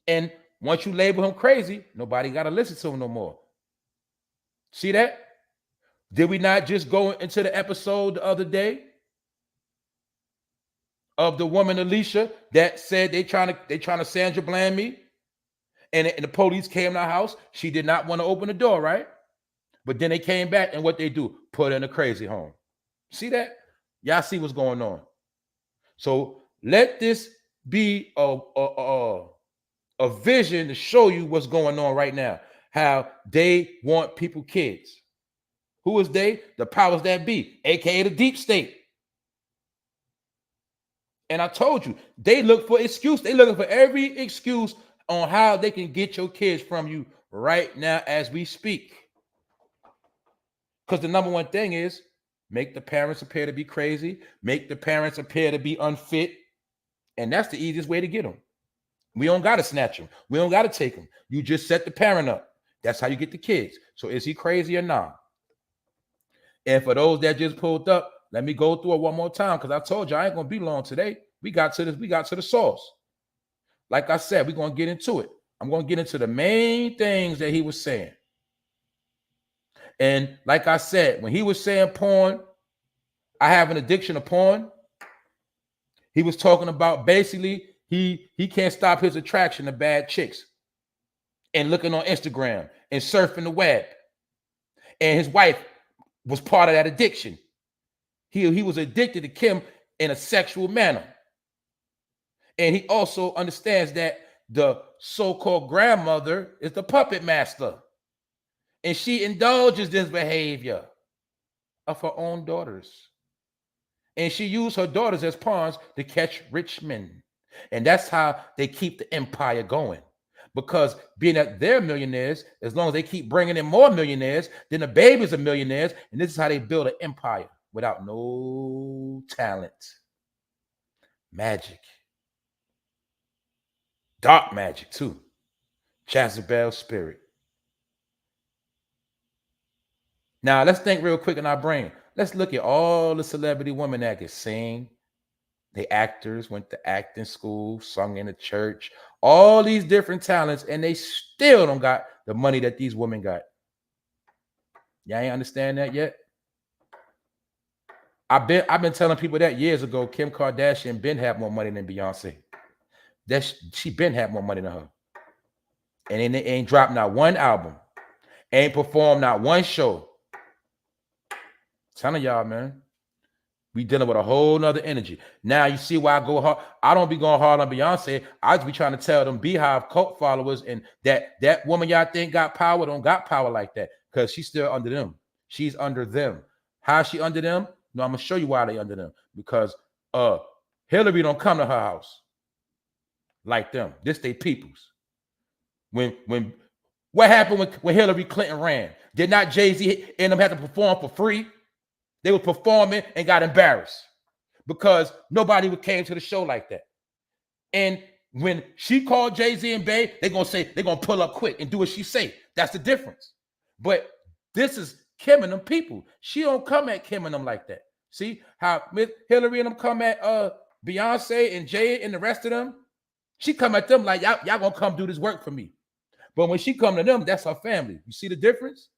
And once you label him crazy, nobody got to listen to him no more. See that? Did we not just go into the episode the other day of the woman Alicia that said they trying to Sandra Bland me, and the police came to our house? She did not want to open the door, right? But then they came back, and what they do? Put her in a crazy home. See that? Y'all see what's going on. So let this be a vision to show you what's going on right now. How they want people kids. Who is they? The powers that be, aka the deep state. And I told you, they look for excuse. They looking for every excuse on how they can get your kids from you right now as we speak. Because the number one thing is make the parents appear to be crazy, make the parents appear to be unfit, and that's the easiest way to get them. We don't got to snatch them. We don't got to take them. You just set the parent up. That's how you get the kids. So is he crazy or not? And for those that just pulled up, let me go through it one more time because I told you I ain't going to be long today. We got to the source. Like I said, we're going to get into it. I'm going to get into the main things that he was saying. And like I said, when he was saying porn, I have an addiction to porn. He was talking about basically he can't stop his attraction to bad chicks and looking on Instagram and surfing the web. And his wife was part of that addiction. He was addicted to Kim in a sexual manner. And he also understands that the so-called grandmother is the puppet master. And she indulges this behavior of her own daughters. And she used her daughters as pawns to catch rich men. And that's how they keep the empire going. Because being that they're millionaires, as long as they keep bringing in more millionaires, then the babies are millionaires. And this is how they build an empire without no talent. Magic. Dark magic, too. Jezebel spirit. Now, let's think real quick in our brain. Let's look at all the celebrity women that can sing. They actors, went to acting school, sung in the church, all these different talents, and they still don't got the money that these women got. Y'all ain't understand that yet? I've been telling people that years ago. Kim Kardashian been have more money than Beyonce. She been have more money than her. And they ain't dropped not one album. Ain't performed not one show. Telling y'all, man, we dealing with a whole nother energy. Now you see why I go hard. I don't be going hard on Beyonce. I just be trying to tell them Beehive cult followers and that woman y'all think got power don't got power like that because she's still under them. She's under them. How is she under them? No, I'm gonna show you why they under them because Hillary don't come to her house like them. This they peoples. When what happened when Hillary Clinton ran? Did not Jay-Z and them have to perform for free? They were performing and got embarrassed because nobody came to the show like that. And when she called Jay-Z and Bae, they're going to say, they're going to pull up quick and do what she say. That's the difference. But this is Kim and them people. She don't come at Kim and them like that. See how Hillary and them come at Beyonce and Jay and the rest of them? She come at them like, y'all going to come do this work for me. But when she come to them, that's her family. You see the difference?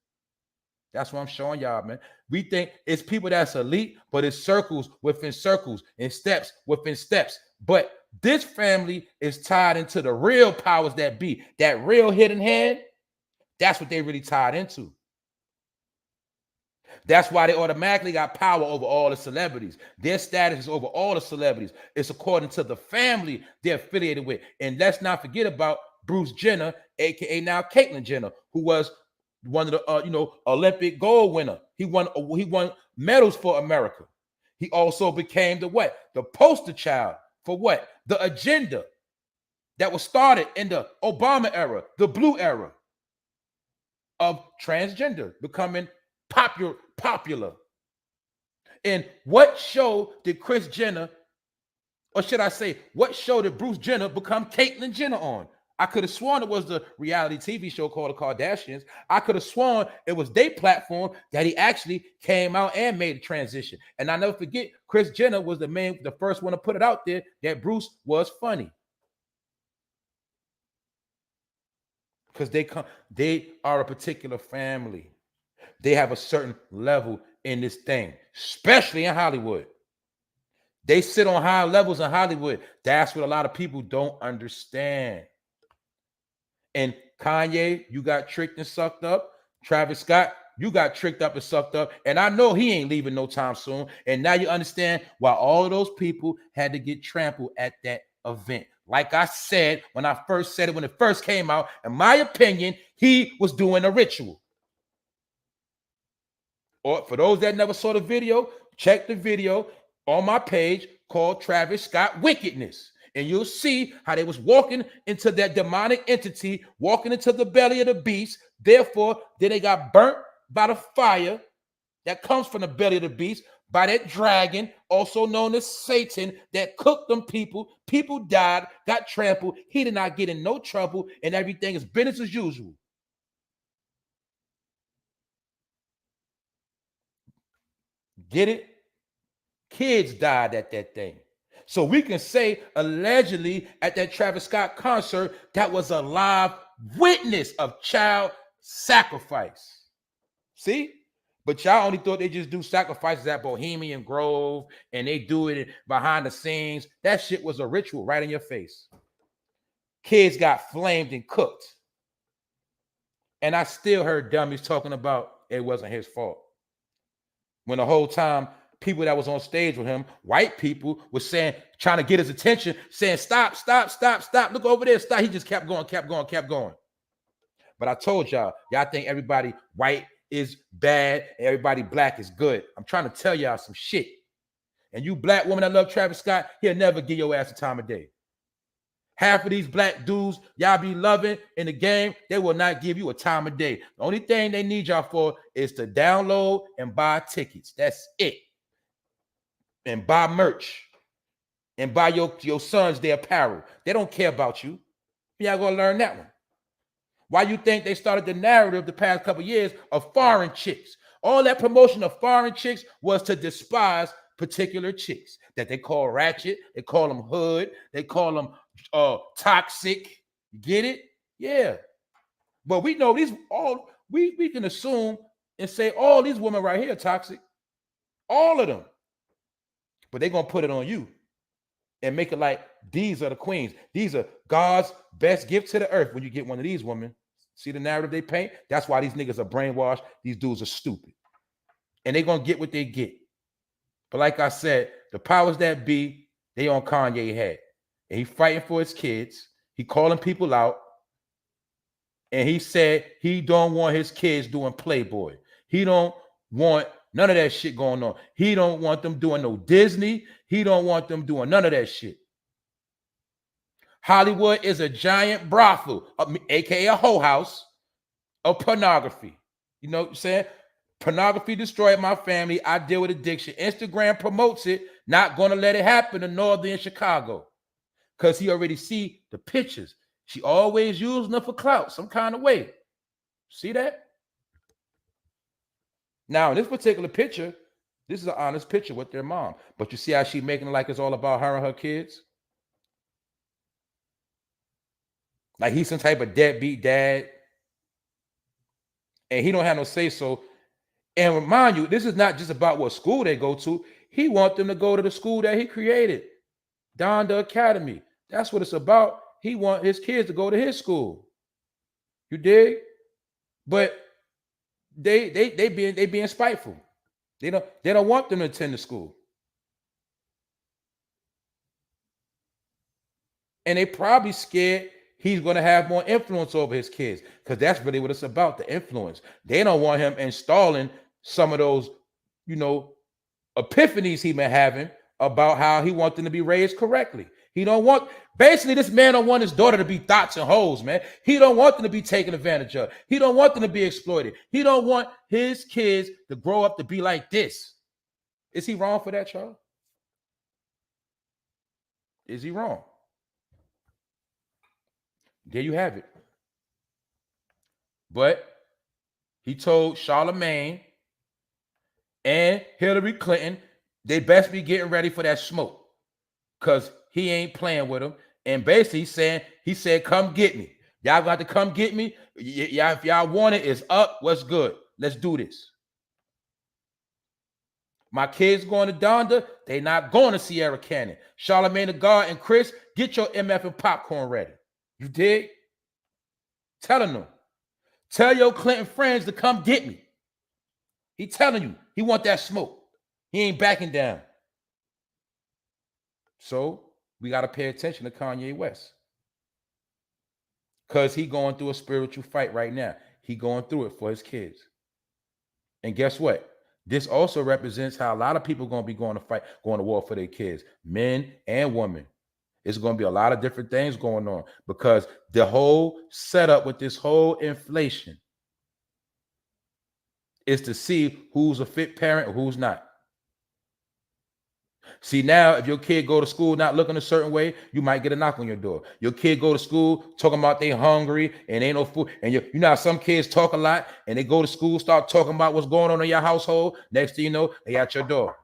That's what I'm showing y'all, man. We think it's people that's elite, but it's circles within circles and steps within steps. But this family is tied into the real powers that be. That real hidden hand, that's what they really tied into. That's why they automatically got power over all the celebrities. Their status is over all the celebrities. It's according to the family they're affiliated with. And let's not forget about Bruce Jenner, aka now Caitlyn Jenner, who was one of the Olympic gold winner. He won medals for America. He also became the poster child for what? The agenda that was started in the Obama era, the blue era of transgender becoming popular. And what show did Kris Jenner, or should I say, what show did Bruce Jenner become Caitlyn Jenner on? I could have sworn it was the reality TV show called The Kardashians. I could have sworn it was their platform that he actually came out and made the transition. And I never forget, Kris Jenner was the first one to put it out there that Bruce was funny. Because they are a particular family. They have a certain level in this thing, especially in Hollywood. They sit on high levels in Hollywood. That's what a lot of people don't understand. And Kanye, you got tricked and sucked up. Travis Scott, you got tricked up and sucked up. And I know he ain't leaving no time soon. And now you understand why all of those people had to get trampled at that event. Like I said, when I first said it, when it first came out, in my opinion, he was doing a ritual. Or for those that never saw the video, check the video on my page called Travis Scott Wickedness. And you'll see how they was walking into that demonic entity, walking into the belly of the beast. Therefore, then they got burnt by the fire that comes from the belly of the beast, by that dragon, also known as Satan, that cooked them people. People died, got trampled. He did not get in no trouble, and everything is business as usual. Get it? Kids died at that thing. So we can say allegedly at that Travis Scott concert, that was a live witness of child sacrifice. See? But y'all only thought they just do sacrifices at Bohemian Grove and they do it behind the scenes. That shit was a ritual right in your face. Kids got flamed and cooked. And I still heard dummies talking about it wasn't his fault. When the whole time people that was on stage with him, white people, was saying, trying to get his attention, saying, stop, stop, stop, stop. Look over there, stop. He just kept going, kept going, kept going. But I told y'all think everybody white is bad and everybody black is good. I'm trying to tell y'all some shit. And you black woman that love Travis Scott, he'll never give your ass a time of day. Half of these black dudes y'all be loving in the game, they will not give you a time of day. The only thing they need y'all for is to download and buy tickets. That's it. And buy merch. And buy your sons their apparel. They don't care about you. Y'all gonna learn that one. Why you think they started the narrative the past couple of years of foreign chicks? All that promotion of foreign chicks was to despise particular chicks that they call ratchet, they call them hood, they call them toxic. Get it? Yeah. But we know these all we can assume and say all these women right here are toxic. All of them. But they're gonna put it on you and make it like these are the queens. These are God's best gift to the earth when you get one of these women. See the narrative they paint? That's why these niggas are brainwashed. These dudes are stupid. And they're going to get what they get. But like I said, the powers that be, they on Kanye head. And he fighting for his kids. He calling people out. And he said he don't want his kids doing Playboy. He don't want none of that shit going on. He don't want them doing no Disney. He don't want them doing none of that shit. Hollywood is a giant brothel, aka a hoe house of pornography. You know what I'm saying? Pornography destroyed my family. I deal with addiction. Instagram promotes it. Not going to let it happen in Northern Chicago. Because he already see the pictures. She always using them for clout some kind of way. See that? Now, in this particular picture, this is an honest picture with their mom. But you see how she making it like it's all about her and her kids? Like he's some type of deadbeat dad. And he don't have no say-so. And remind you, this is not just about what school they go to. He wants them to go to the school that he created. Donda Academy. That's what it's about. He wants his kids to go to his school. You dig? But they being spiteful. They don't want them to attend the school. And they probably scared he's going to have more influence over his kids, because that's really what it's about, the influence. They don't want him installing some of those, epiphanies he been having about how he wants them to be raised correctly. He don't want, basically this man don't want his daughter to be thoughts and hoes, man. He don't want them to be taken advantage of. He don't want them to be exploited. He don't want his kids to grow up to be like this. Is he wrong for that, y'all? Is he wrong? There you have it. But he told Charlemagne and Hillary Clinton they best be getting ready for that smoke, because he ain't playing with them. And basically he said, come get me. Y'all got to come get me. Y'all, if y'all want it, it's up. What's good? Let's do this. My kids going to Donda. They not going to Sierra Canyon. Charlemagne the God and KRIS, get your MF and popcorn ready. You dig? Telling them. Tell your Clinton friends to come get me. He telling you. He want that smoke. He ain't backing down. So we got to pay attention to Kanye West. Because he going through a spiritual fight right now. He going through it for his kids. And guess what? This also represents how a lot of people going to be going to war for their kids. Men and women. It's going to be a lot of different things going on, because the whole setup with this whole inflation is to see who's a fit parent or who's not. See, now if your kid go to school not looking a certain way, you might get a knock on your door. Your kid go to school talking about they hungry and ain't no food. And you know how some kids talk a lot and they go to school, start talking about what's going on in your household. Next thing you know, they at your door.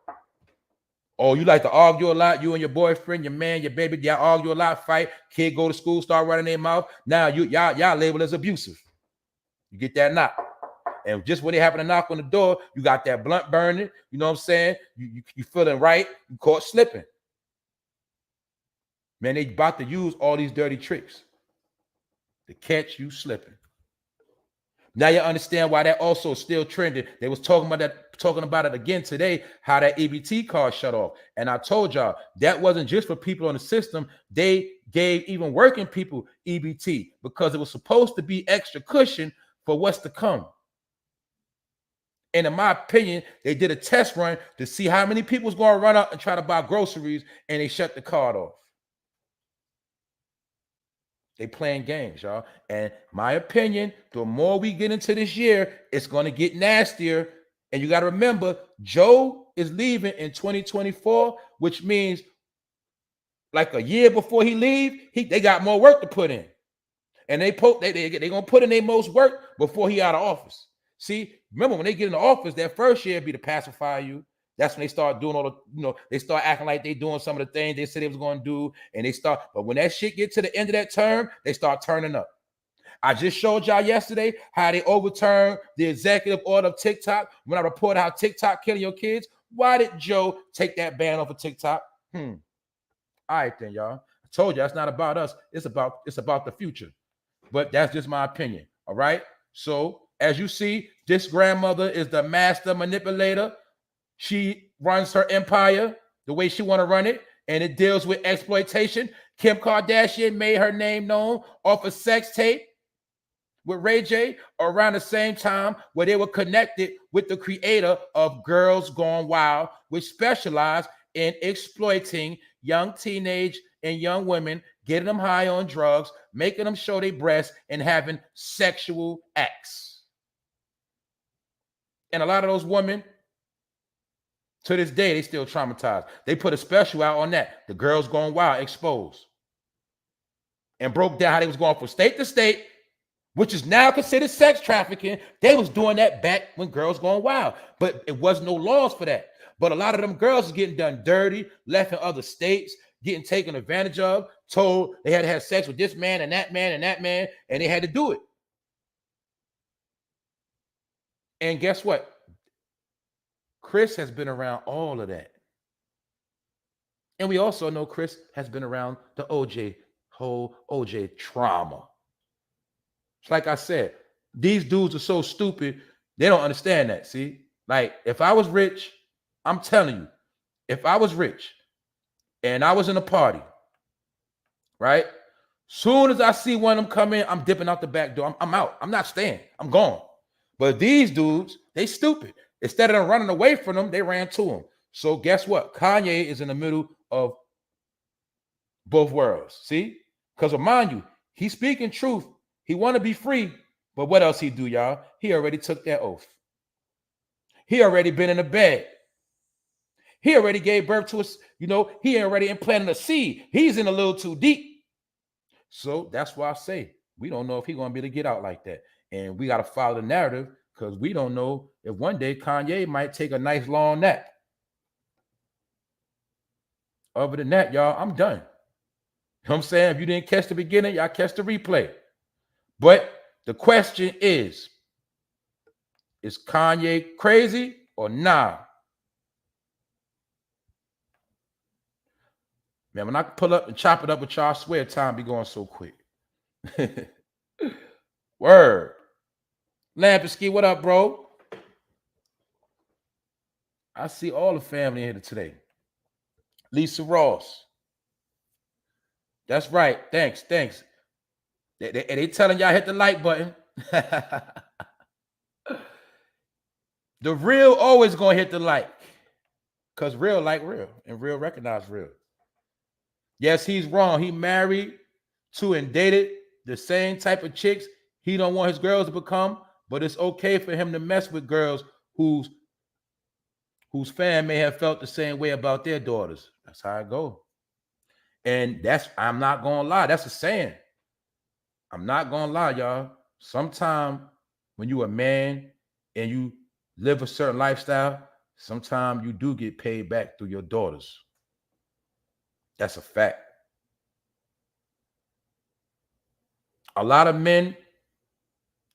Oh, you like to argue a lot, you and your boyfriend, your man, your baby, y'all argue a lot, fight. Kid go to school, start running their mouth. Now y'all labeled as abusive. You get that knock. And just when they happen to knock on the door, you got that blunt burning. You know what I'm saying? You feeling right. You caught slipping. Man, they about to use all these dirty tricks to catch you slipping. Now you understand why that also still trending. They was talking about it again today, how that EBT card shut off. And I told y'all that wasn't just for people on the system. They gave even working people EBT because it was supposed to be extra cushion for what's to come. And in my opinion, they did a test run to see how many people was going to run up and try to buy groceries, and they shut the card off. They playing games, y'all. And my opinion, the more we get into this year, it's going to get nastier. And you got to remember, Joe is leaving in 2024, which means like a year before he leave, they got more work to put in. And they going to put in their most work before he out of office. See, remember when they get in the office, that first year be to pacify you. That's when they start doing all the, they start acting like they doing some of the things they said they was going to do. And but when that shit get to the end of that term, they start turning up. I just showed y'all yesterday how they overturned the executive order of TikTok. When I reported how TikTok killing your kids, why did Joe take that ban off of TikTok? All right then, y'all. I told you that's not about us. It's about the future. But that's just my opinion. All right. So as you see, this grandmother is the master manipulator. She runs her empire the way she want to run it, and it deals with exploitation. Kim Kardashian made her name known off a sex tape with rayj around the same time where they were connected with the creator of Girls Gone Wild, which specialized in exploiting young teenage and young women, getting them high on drugs, making them show their breasts, and having sexual acts. And a lot of those women, to this day, they still traumatized. They put a special out on that, the Girls Gone Wild Exposed, and broke down how they was going from state to state, which is now considered sex trafficking. They was doing that back when Girls Gone Wild, but it was no laws for that. But a lot of them girls are getting done dirty, left in other states, getting taken advantage of, told they had to have sex with this man and that man and that man, and they had to do it. And guess what? KRIS has been around all of that. And we also know KRIS has been around the whole OJ trauma. It's like I said, these dudes are so stupid, they don't understand that, see? Like, if I was rich, I'm telling you, if I was rich and I was in a party, right? Soon as I see one of them come in, I'm dipping out the back door. I'm out. I'm not staying. I'm gone. But these dudes, they stupid. Instead of them running away from them, they ran to them. So guess what? Kanye is in the middle of both worlds. See? Because remind you, he's speaking truth. He want to be free. But what else he do, y'all? He already took that oath. He already been in the bed. He already gave birth to us. He already implanted a seed. He's in a little too deep. So that's why I say we don't know if he's going to be able to get out like that. And we got to follow the narrative because we don't know if one day Kanye might take a nice long nap. Other than that, y'all, I'm done. You know what I'm saying? If you didn't catch the beginning, y'all catch the replay. But the question is Kanye crazy or nah? Man, when I pull up and chop it up with y'all, I swear time be going so quick. Word. Lampinski, what up, bro? I see all the family here today. Lisa Ross. That's right. Thanks. They telling y'all hit the like button. The real always gonna hit the like. Because real like real. And real recognize real. Yes, he's wrong. He married to and dated the same type of chicks he don't want his girls to become, but it's okay for him to mess with girls who whose fan may have felt the same way about their daughters. That's how it go. And I'm not gonna lie, that's a saying. I'm not gonna lie, y'all. Sometime when you a man and you live a certain lifestyle, sometimes you do get paid back through your daughters. That's a fact. A lot of men,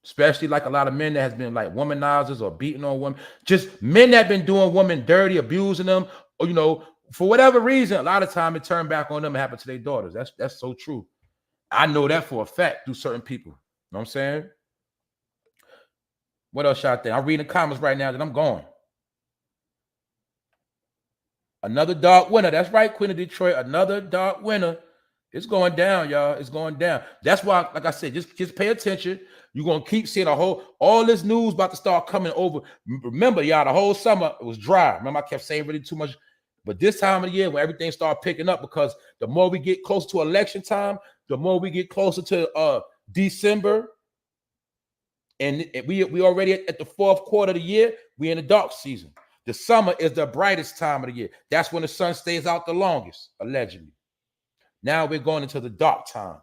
especially like a lot of men that has been like womanizers or beating on women, just men that been doing women dirty, abusing them, or for whatever reason, a lot of time it turned back on them and happened to their daughters. That's so true. I know that for a fact through certain people. You know what I'm saying? What else y'all think? I'm reading the comments right now that I'm going. Another dark winter. That's right, Queen of Detroit. Another dark winter. It's going down, y'all. It's going down. That's why, like I said, just pay attention. You're going to keep seeing all this news about to start coming over. Remember, y'all, the whole summer, it was dry. Remember, I kept saying really too much. But this time of the year, when everything started picking up, because the more we get closer to election time, the more we get closer to December, and we already at the fourth quarter of the year, we in the dark season. The summer is the brightest time of the year. That's when the sun stays out the longest, allegedly. Now we're going into the dark time.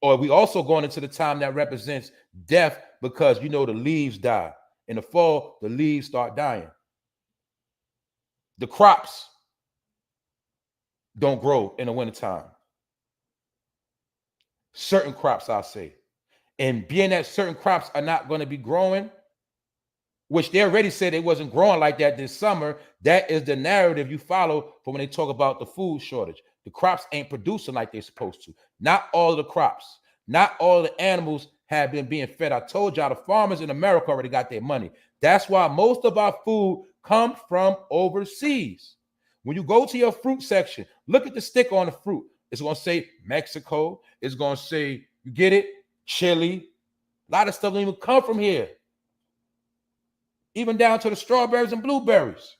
Or we also going into the time that represents death, because the leaves die. In the fall, the leaves start dying. The crops don't grow in the wintertime. Certain crops, I'll say. And being that certain crops are not going to be growing, which they already said it wasn't growing like that this summer, that is the narrative you follow for when they talk about the food shortage. The crops ain't producing like they're supposed to. Not all of the crops, not all the animals have been being fed. I told y'all the farmers in America already got their money. That's why most of our food comes from overseas. When you go to your fruit section, look at the sticker on the fruit. It's going to say Mexico. It's going to say, you get it? Chile. A lot of stuff don't even come from here. Even down to the strawberries and blueberries.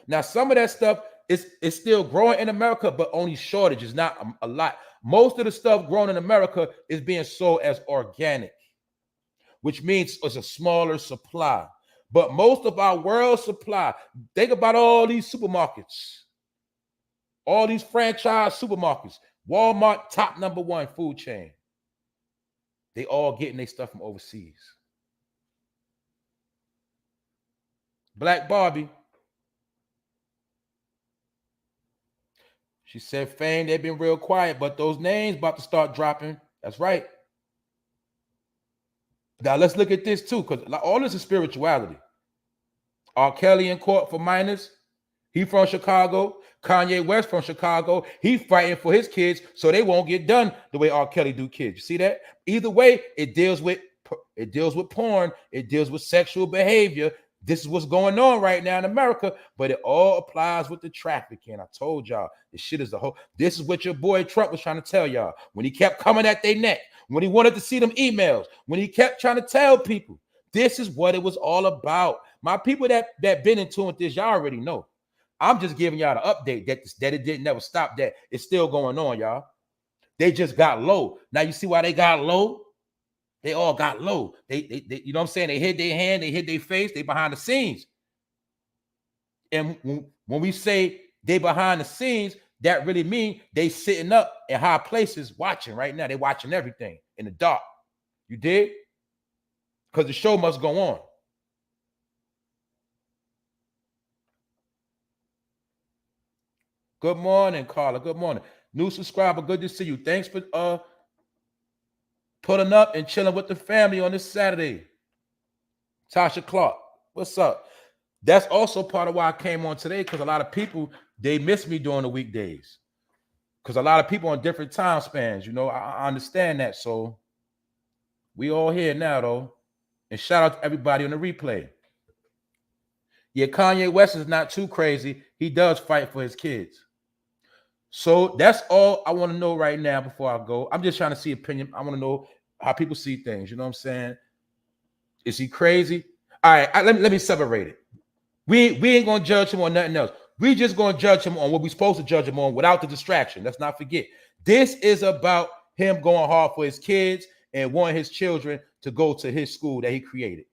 Now, some of that stuff is still growing in America, but only shortage is not a lot. Most of the stuff grown in America is being sold as organic, which means it's a smaller supply. But most of our world supply, think about all these supermarkets, all these franchise supermarkets, Walmart, top #1 food chain. They all getting their stuff from overseas. Black Barbie. She said, Fame, they've been real quiet, but those names about to start dropping. That's right. Now let's look at this too, because all this is spirituality. R. Kelly in court for minors. He from Chicago. Kanye West from Chicago. He fighting for his kids so they won't get done the way R. Kelly do kids. You see that? Either way, it deals with porn. It deals with sexual behavior. This is what's going on right now in America, but it all applies with the trafficking. I told y'all, this shit is the whole. This is what your boy Trump was trying to tell y'all when he kept coming at their neck, when he wanted to see them emails, when he kept trying to tell people. This is what it was all about. My people that been in tune with this, y'all already know. I'm just giving y'all the update that it didn't never stop. That it's still going on, y'all. They just got low. Now you see why they got low? They all got low. They you know what I'm saying? They hid their hand, they hid their face, they behind the scenes. And when we say they behind the scenes, that really means they sitting up in high places watching right now. They watching everything in the dark. You did? Because the show must go on. Good morning, Carla. Good morning. New subscriber, good to see you. Thanks for pulling up and chilling with the family on this Saturday. Tasha Clark, what's up? That's also part of why I came on today, because a lot of people, they miss me during the weekdays. Because a lot of people on different time spans, I understand that. So we all here now, though. And shout out to everybody on the replay. Yeah, Kanye West is not too crazy. He does fight for his kids. So that's all I want to know right now before I go. I'm just trying to see opinion. I want to know how people see things. You know what I'm saying? Is he crazy? All right, let me separate it. We ain't going to judge him on nothing else. We just going to judge him on what we're supposed to judge him on without the distraction. Let's not forget. This is about him going hard for his kids and wanting his children to go to his school that he created.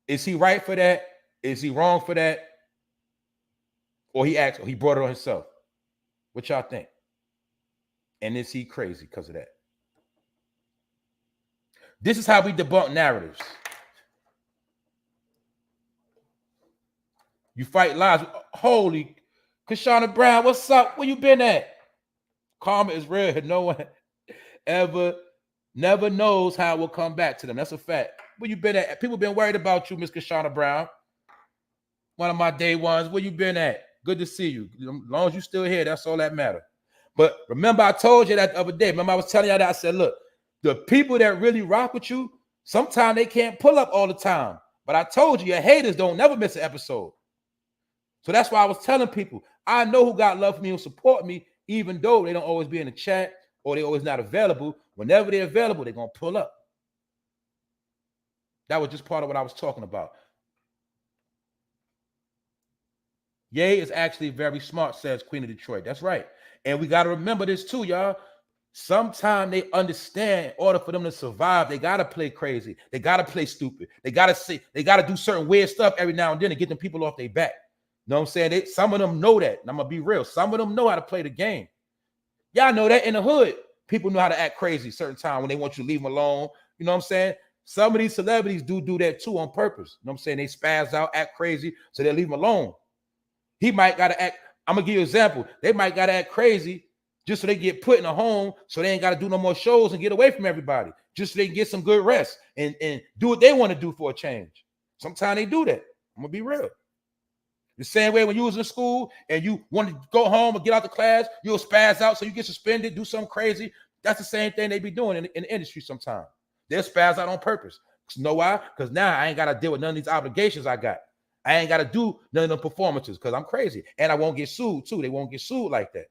Is he right for that? Is he wrong for that? Or he brought it on himself? What y'all think? And is he crazy because of that? This is how we debunk narratives. You fight lies. Holy Kashana Brown, what's up? Where you been at? Karma is real. No one never knows how it will come back to them. That's a fact. Where you been at? People been worried about you, Miss Kashana Brown. One of my day ones. Where you been at? Good to see you. As long as you still here, that's all that matters. But remember, I told you that the other day. Remember, I was telling y'all that. I said, look, the people that really rock with you, sometimes they can't pull up all the time. But I told you, your haters don't never miss an episode. So that's why I was telling people, I know who got love for me and support me, even though they don't always be in the chat or they always not available. Whenever they're available, they're going to pull up. That was just part of what I was talking about. Ye is actually very smart, says Queen of Detroit. That's right. And we got to remember this too, y'all. Sometimes they understand in order for them to survive, they got to play crazy. They got to play stupid. They got to do certain weird stuff every now and then to get them people off their back. You know what I'm saying? Some of them know that. And I'm going to be real. Some of them know how to play the game. Y'all know that in the hood. People know how to act crazy certain time when they want you to leave them alone. You know what I'm saying? Some of these celebrities do that too on purpose. You know what I'm saying? They spaz out, act crazy, so they leave them alone. He might got to act. I'm going to give you an example. They might got to act crazy just so they get put in a home so they ain't got to do no more shows and get away from everybody. Just so they can get some good rest and do what they want to do for a change. Sometimes they do that. I'm going to be real. The same way when you was in school and you wanted to go home or get out the class, you'll spaz out so you get suspended, do something crazy. That's the same thing they be doing in the industry sometimes. They'll spaz out on purpose. You know why? Because now I ain't got to deal with none of these obligations I got. I ain't got to do none of the performances because I'm crazy. And I won't get sued too. They won't get sued like that.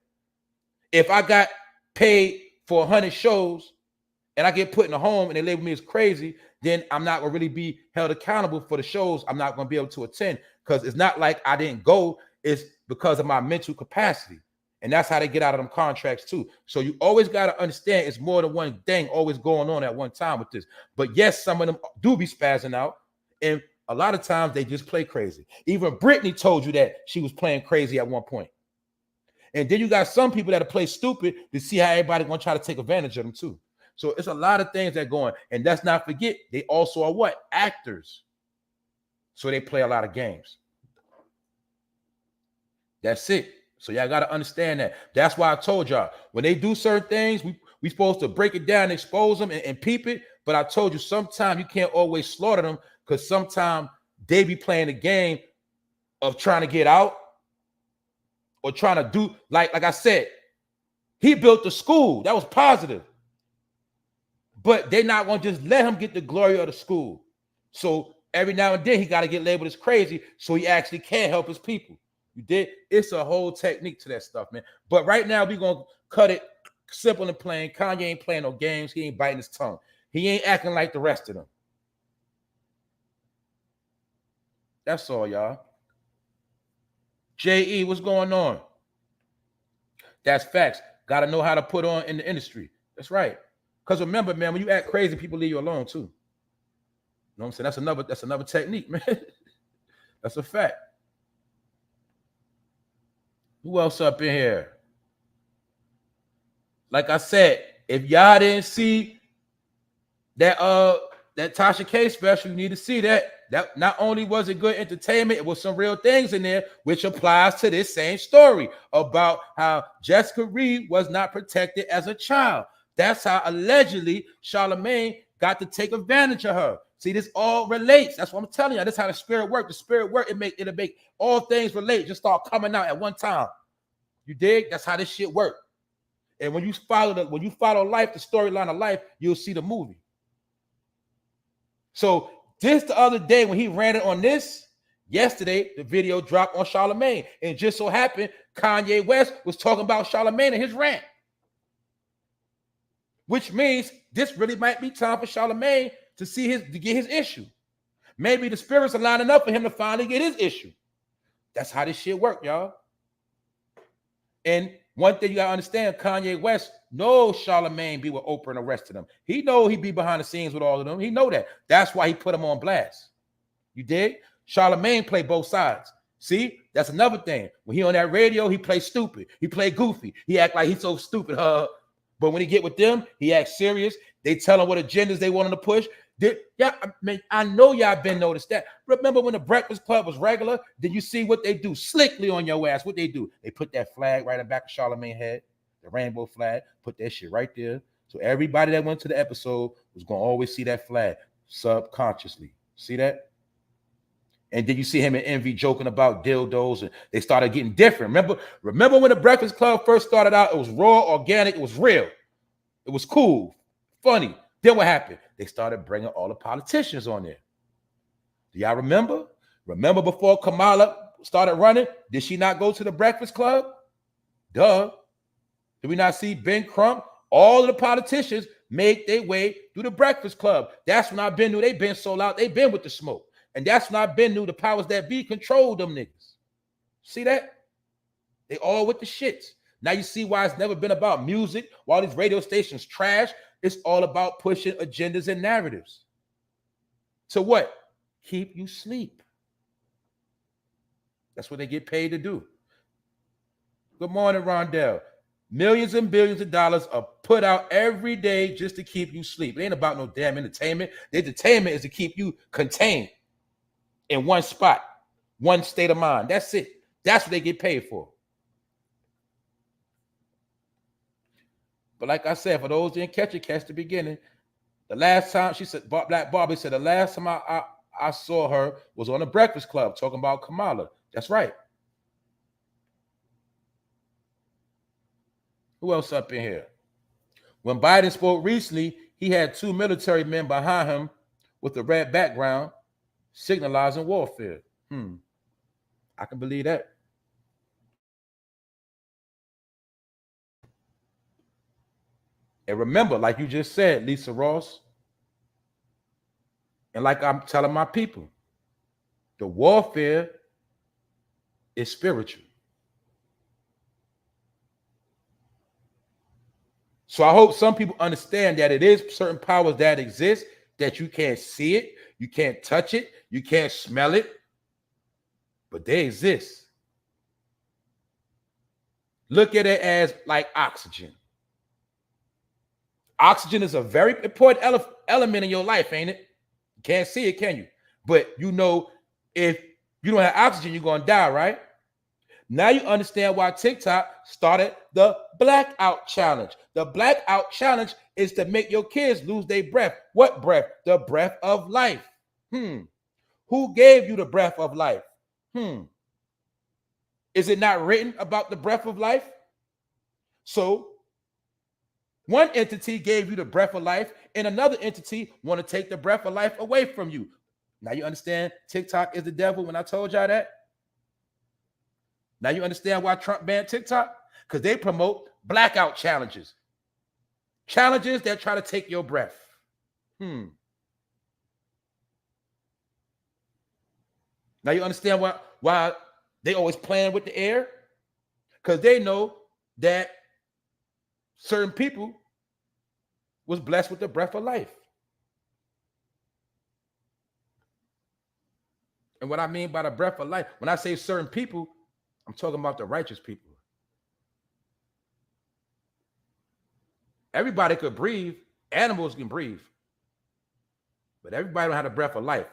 If I got paid for 100 shows and I get put in a home and they label me as crazy, then I'm not going to really be held accountable for the shows I'm not going to be able to attend because it's not like I didn't go. It's because of my mental capacity. And that's how they get out of them contracts too. So you always got to understand it's more than one thing always going on at one time with this. But yes, some of them do be spazzing out. And a lot of times they just play crazy. Even Britney told you that she was playing crazy at one point. And then you got some people that play stupid to see how everybody going to try to take advantage of them too. So it's a lot of things that go on. And let's not forget, they also are what? Actors. So they play a lot of games. That's it. So y'all got to understand that. That's why I told y'all, when they do certain things, we supposed to break it down, expose them, and peep it. But I told you, sometimes you can't always slaughter them because sometimes they be playing the game of trying to get out or trying to do, like I said, he built the school. That was positive. But they're not going to just let him get the glory of the school. So every now and then he got to get labeled as crazy so he actually can help his people. You did? It's a whole technique to that stuff, man. But right now, we're going to cut it simple and plain. Kanye ain't playing no games. He ain't biting his tongue. He ain't acting like the rest of them. That's all, y'all. JE, what's going on? That's facts. Got to know how to put on in the industry. That's right. Because remember, man, when you act crazy, people leave you alone, too. You know what I'm saying? That's another technique, man. That's a fact. Who else up in here? Like I said, if y'all didn't see that Tasha K special, you need to see that. That not only was it good entertainment, it was some real things in there, which applies to this same story about how Jessica Reed was not protected as a child. That's how allegedly Charlamagne got to take advantage of her. See, this all relates. That's what I'm telling you. That's how the spirit works. The spirit work. It'll make all things relate. Just start coming out at one time. You dig? That's how this shit works. And when you follow life, the storyline of life, you'll see the movie. So this the other day when he ran it on this, yesterday the video dropped on Charlamagne, and just so happened Kanye West was talking about Charlamagne and his rant, which means this really might be time for Charlamagne to get his issue. Maybe the spirits are lining up for him to finally get his issue. That's how this shit work, y'all. And one thing you gotta understand, Kanye West knows Charlamagne be with Oprah and the rest of them. He know he be behind the scenes with all of them. He know that. That's why he put him on blast. You dig? Charlemagne played both sides. See, that's another thing. When he on that radio, he play stupid. He play goofy. He act like he's so stupid, but when he get with them, he acts serious. They tell him what agendas they want him to push. Yeah, I mean, I know y'all been noticed that. Remember when the Breakfast Club was regular? Did you see what they do slickly on your ass? What they do? They put that flag right in the back of Charlemagne's head, the rainbow flag, put that shit right there. So everybody that went to the episode was going to always see that flag subconsciously. See that? And then you see him and Envy joking about dildos, and they started getting different. Remember when the Breakfast Club first started out? It was raw, organic, it was real. It was cool, funny. Then what happened? They started bringing all the politicians on there. Do y'all remember? Remember before Kamala started running? Did she not go to the Breakfast Club? Duh. Did we not see Ben Crump? All of the politicians make their way through the Breakfast Club. That's when I've been knew they been sold out. They've been with the smoke. And that's when I've been knew the powers that be control them niggas. See that? They all with the shits. Now you see why it's never been about music. While these radio stations trash, it's all about pushing agendas and narratives. To what? Keep you sleep. That's what they get paid to do. Good morning, Rondell. Millions and billions of dollars are put out every day just to keep you sleep. It ain't about no damn entertainment. The entertainment is to keep you contained in one spot, one state of mind. That's it. That's what they get paid for. But like I said, for those who didn't catch the beginning, the last time she said, Black Barbie said, the last time I saw her was on the Breakfast Club talking about Kamala. That's right. Who else up in here? When Biden spoke recently, he had 2 military men behind him with a red background signalizing warfare. I can believe that. And remember, like you just said, Lisa Ross, and like I'm telling my people, the warfare is spiritual. So I hope some people understand that it is certain powers that exist, that you can't see it, you can't touch it, you can't smell it, but they exist. Look at it as like oxygen. Oxygen is a very important element in your life, ain't it? You can't see it, can you? But you know, if you don't have oxygen, you're going to die, right? Now you understand why TikTok started the blackout challenge. The blackout challenge is to make your kids lose their breath. What breath? The breath of life. Who gave you the breath of life? Is it not written about the breath of life? So one entity gave you the breath of life, and another entity want to take the breath of life away from you. Now you understand TikTok is the devil when I told y'all that? Now you understand why Trump banned TikTok? Because they promote blackout challenges. Challenges that try to take your breath. Now you understand why they always playing with the air? Because they know that certain people was blessed with the breath of life. And what I mean by the breath of life, when I say certain people, I'm talking about the righteous people. Everybody could breathe. Animals can breathe. But everybody don't have the breath of life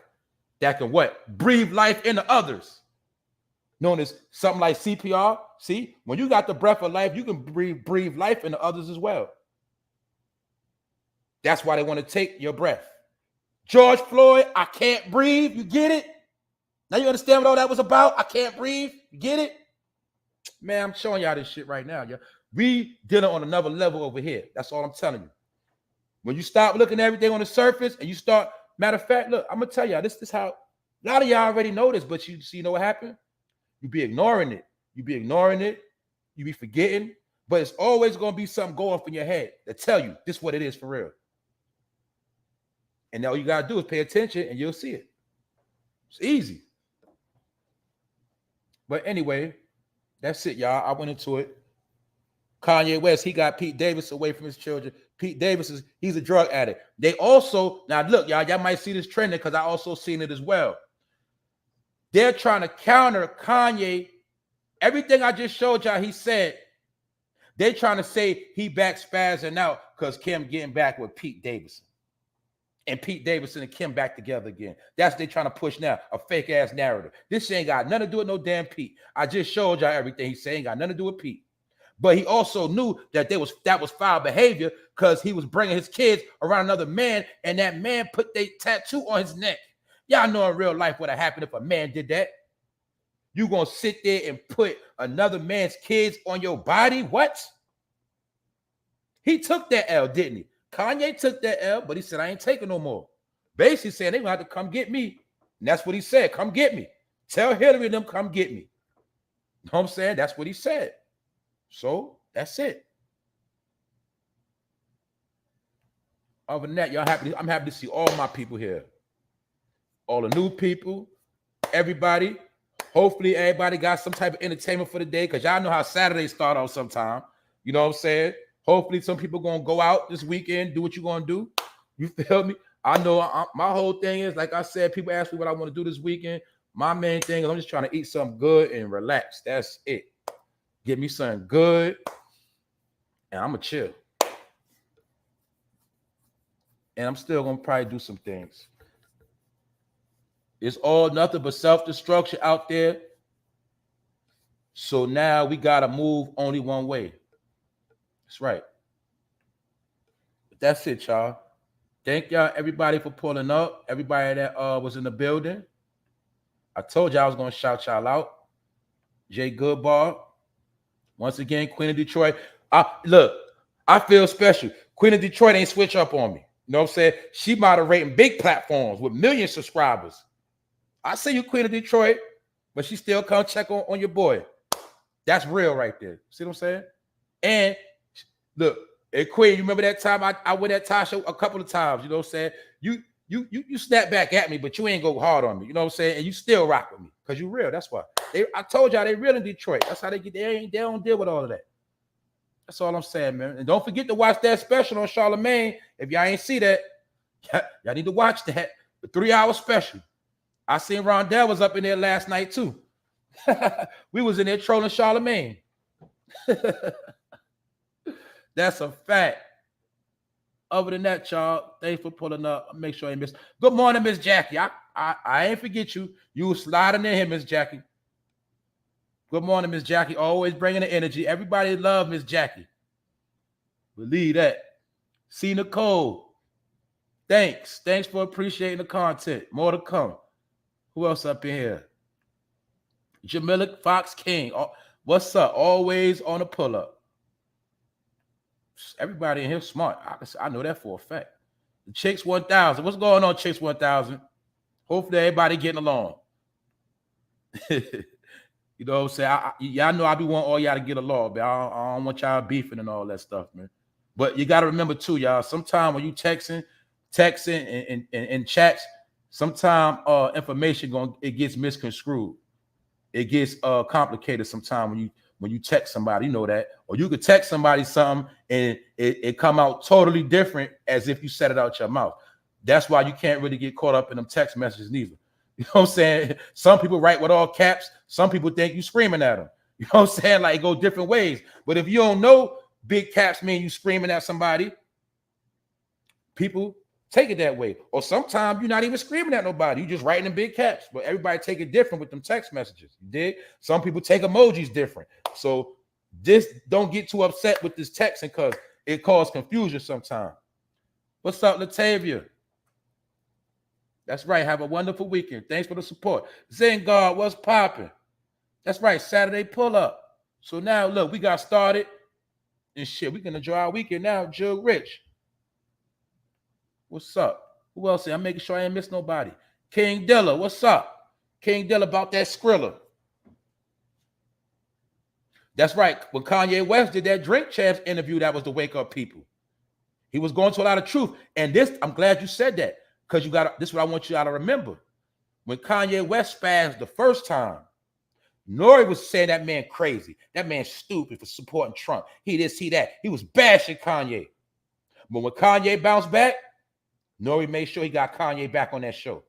that can what? Breathe life into others. Known as something like CPR. See, when you got the breath of life, you can breathe life into others as well. That's why they want to take your breath. George Floyd, I can't breathe. You get it? Now you understand what all that was about? I can't breathe. You get it? Man, I'm showing y'all this shit right now. Yeah, we dealing on another level over here. That's all I'm telling you. When you stop looking at everything on the surface and you start, matter of fact, look, I'm gonna tell y'all, this is how, a lot of y'all already know this, but you know what happened? You be ignoring it. You be ignoring it. You be forgetting, but it's always gonna be something going off in your head that tell you this is what it is for real. And all you gotta do is pay attention and you'll see it. It's easy. But anyway, that's it, y'all. I went into it. Kanye West, he got Pete Davis away from his children. Pete Davis he's a drug addict. They also, now look, y'all might see this trending because I also seen it as well. They're trying to counter Kanye. Everything I just showed y'all, he said, they're trying to say he back spazzing out because Kim getting back with Pete Davidson. And Pete Davidson and Kim back together again. That's what they're trying to push now, a fake-ass narrative. This shit ain't got nothing to do with no damn Pete. I just showed y'all everything he's saying. Got nothing to do with Pete. But he also knew that that was foul behavior because he was bringing his kids around another man, and that man put their tattoo on his neck. Y'all know in real life what would happen if a man did that. You gonna sit there and put another man's kids on your body? What? He took that L, didn't he? Kanye took that L, but he said, I ain't taking no more. Basically saying they're gonna have to come get me. And that's what he said. Come get me. Tell Hillary and them, come get me. You know what I'm saying? That's what he said. So that's it. Other than that, I'm happy to see all my people here. All the new people, everybody. Hopefully everybody got some type of entertainment for the day, because y'all know how Saturdays start off sometime. You know what I'm saying? Hopefully some people going to go out this weekend, do what you're going to do. You feel me? I know my whole thing is, like I said, people ask me what I want to do this weekend. My main thing is I'm just trying to eat something good and relax. That's it. Get me something good, and I'm going to chill. And I'm still going to probably do some things. It's all nothing but self-destruction out there. So now we got to move only one way. That's right. But that's it, y'all. Thank y'all, everybody, for pulling up. Everybody that was in the building. I told y'all I was going to shout y'all out. Jay Goodbar. Once again, Queen of Detroit. Look, I feel special. Queen of Detroit ain't switch up on me. You know what I'm saying? She moderating big platforms with million subscribers. I see you, Queen of Detroit, but she still come check on your boy. That's real right there. See what I'm saying? And look, hey, Queen, you remember that time I went at Tasha a couple of times? You know what I'm saying? You snap back at me, but you ain't go hard on me. You know what I'm saying? And you still rock with me because you real. That's why. I told y'all they real in Detroit. That's how they get. They don't deal with all of that. That's all I'm saying, man. And don't forget to watch that special on Charlemagne. If y'all ain't see that, y'all need to watch that. The 3-hour special. I seen Rondell was up in there last night too. We was in there trolling Charlemagne. That's a fact. Other than that, y'all, thanks for pulling up. Make sure I ain't miss. Good morning, Miss Jackie. I ain't forget you. You was sliding in here, Miss Jackie. Good morning, Miss Jackie. Always bringing the energy. Everybody love Miss Jackie. Believe that. See Nicole. Thanks. Thanks for appreciating the content. More to come. Who else up in here? Jamila Fox King. What's up? Always on the pull-up. Everybody in here smart. I know that for a fact. The Chicks 1000. What's going on, Chicks 1000? Hopefully everybody getting along. You know what I'm saying? Y'all know I be wanting all y'all to get along, but I don't want y'all beefing and all that stuff, man. But you got to remember too, y'all, sometimes when you texting and chats, sometimes information it gets misconstrued. It gets complicated sometimes when you text somebody, you know that. Or you could text somebody something and it come out totally different as if you said it out your mouth. That's why you can't really get caught up in them text messages neither. You know what I'm saying? Some people write with all caps. Some people think you screaming at them. You know what I'm saying? Like, it go different ways. But if you don't know big caps mean you screaming at somebody, people take it that way. Or sometimes you're not even screaming at nobody. You just writing in big caps. But everybody take it different with them text messages. You dig? Some people take emojis different. So don't get too upset with this texting because it causes confusion sometimes. What's up, Latavia? That's right. Have a wonderful weekend. Thanks for the support. Zengard, what's popping? That's right. Saturday pull up. So now, look, we got started and shit. We can enjoy our weekend now. Jug Rich. What's up? Who else? I'm making sure I ain't miss nobody. King Dilla, what's up? King Dilla about that Skrilla. That's right. When Kanye West did that Drink Champs interview, that was to wake up people. He was going to a lot of truth. And this, I'm glad you said that. Because this is what I want you all to remember. When Kanye West spazzed the first time, Nori was saying that man crazy. That man stupid for supporting Trump. He this, he that. He was bashing Kanye. But when Kanye bounced back, Nori made sure he got Kanye back on that show.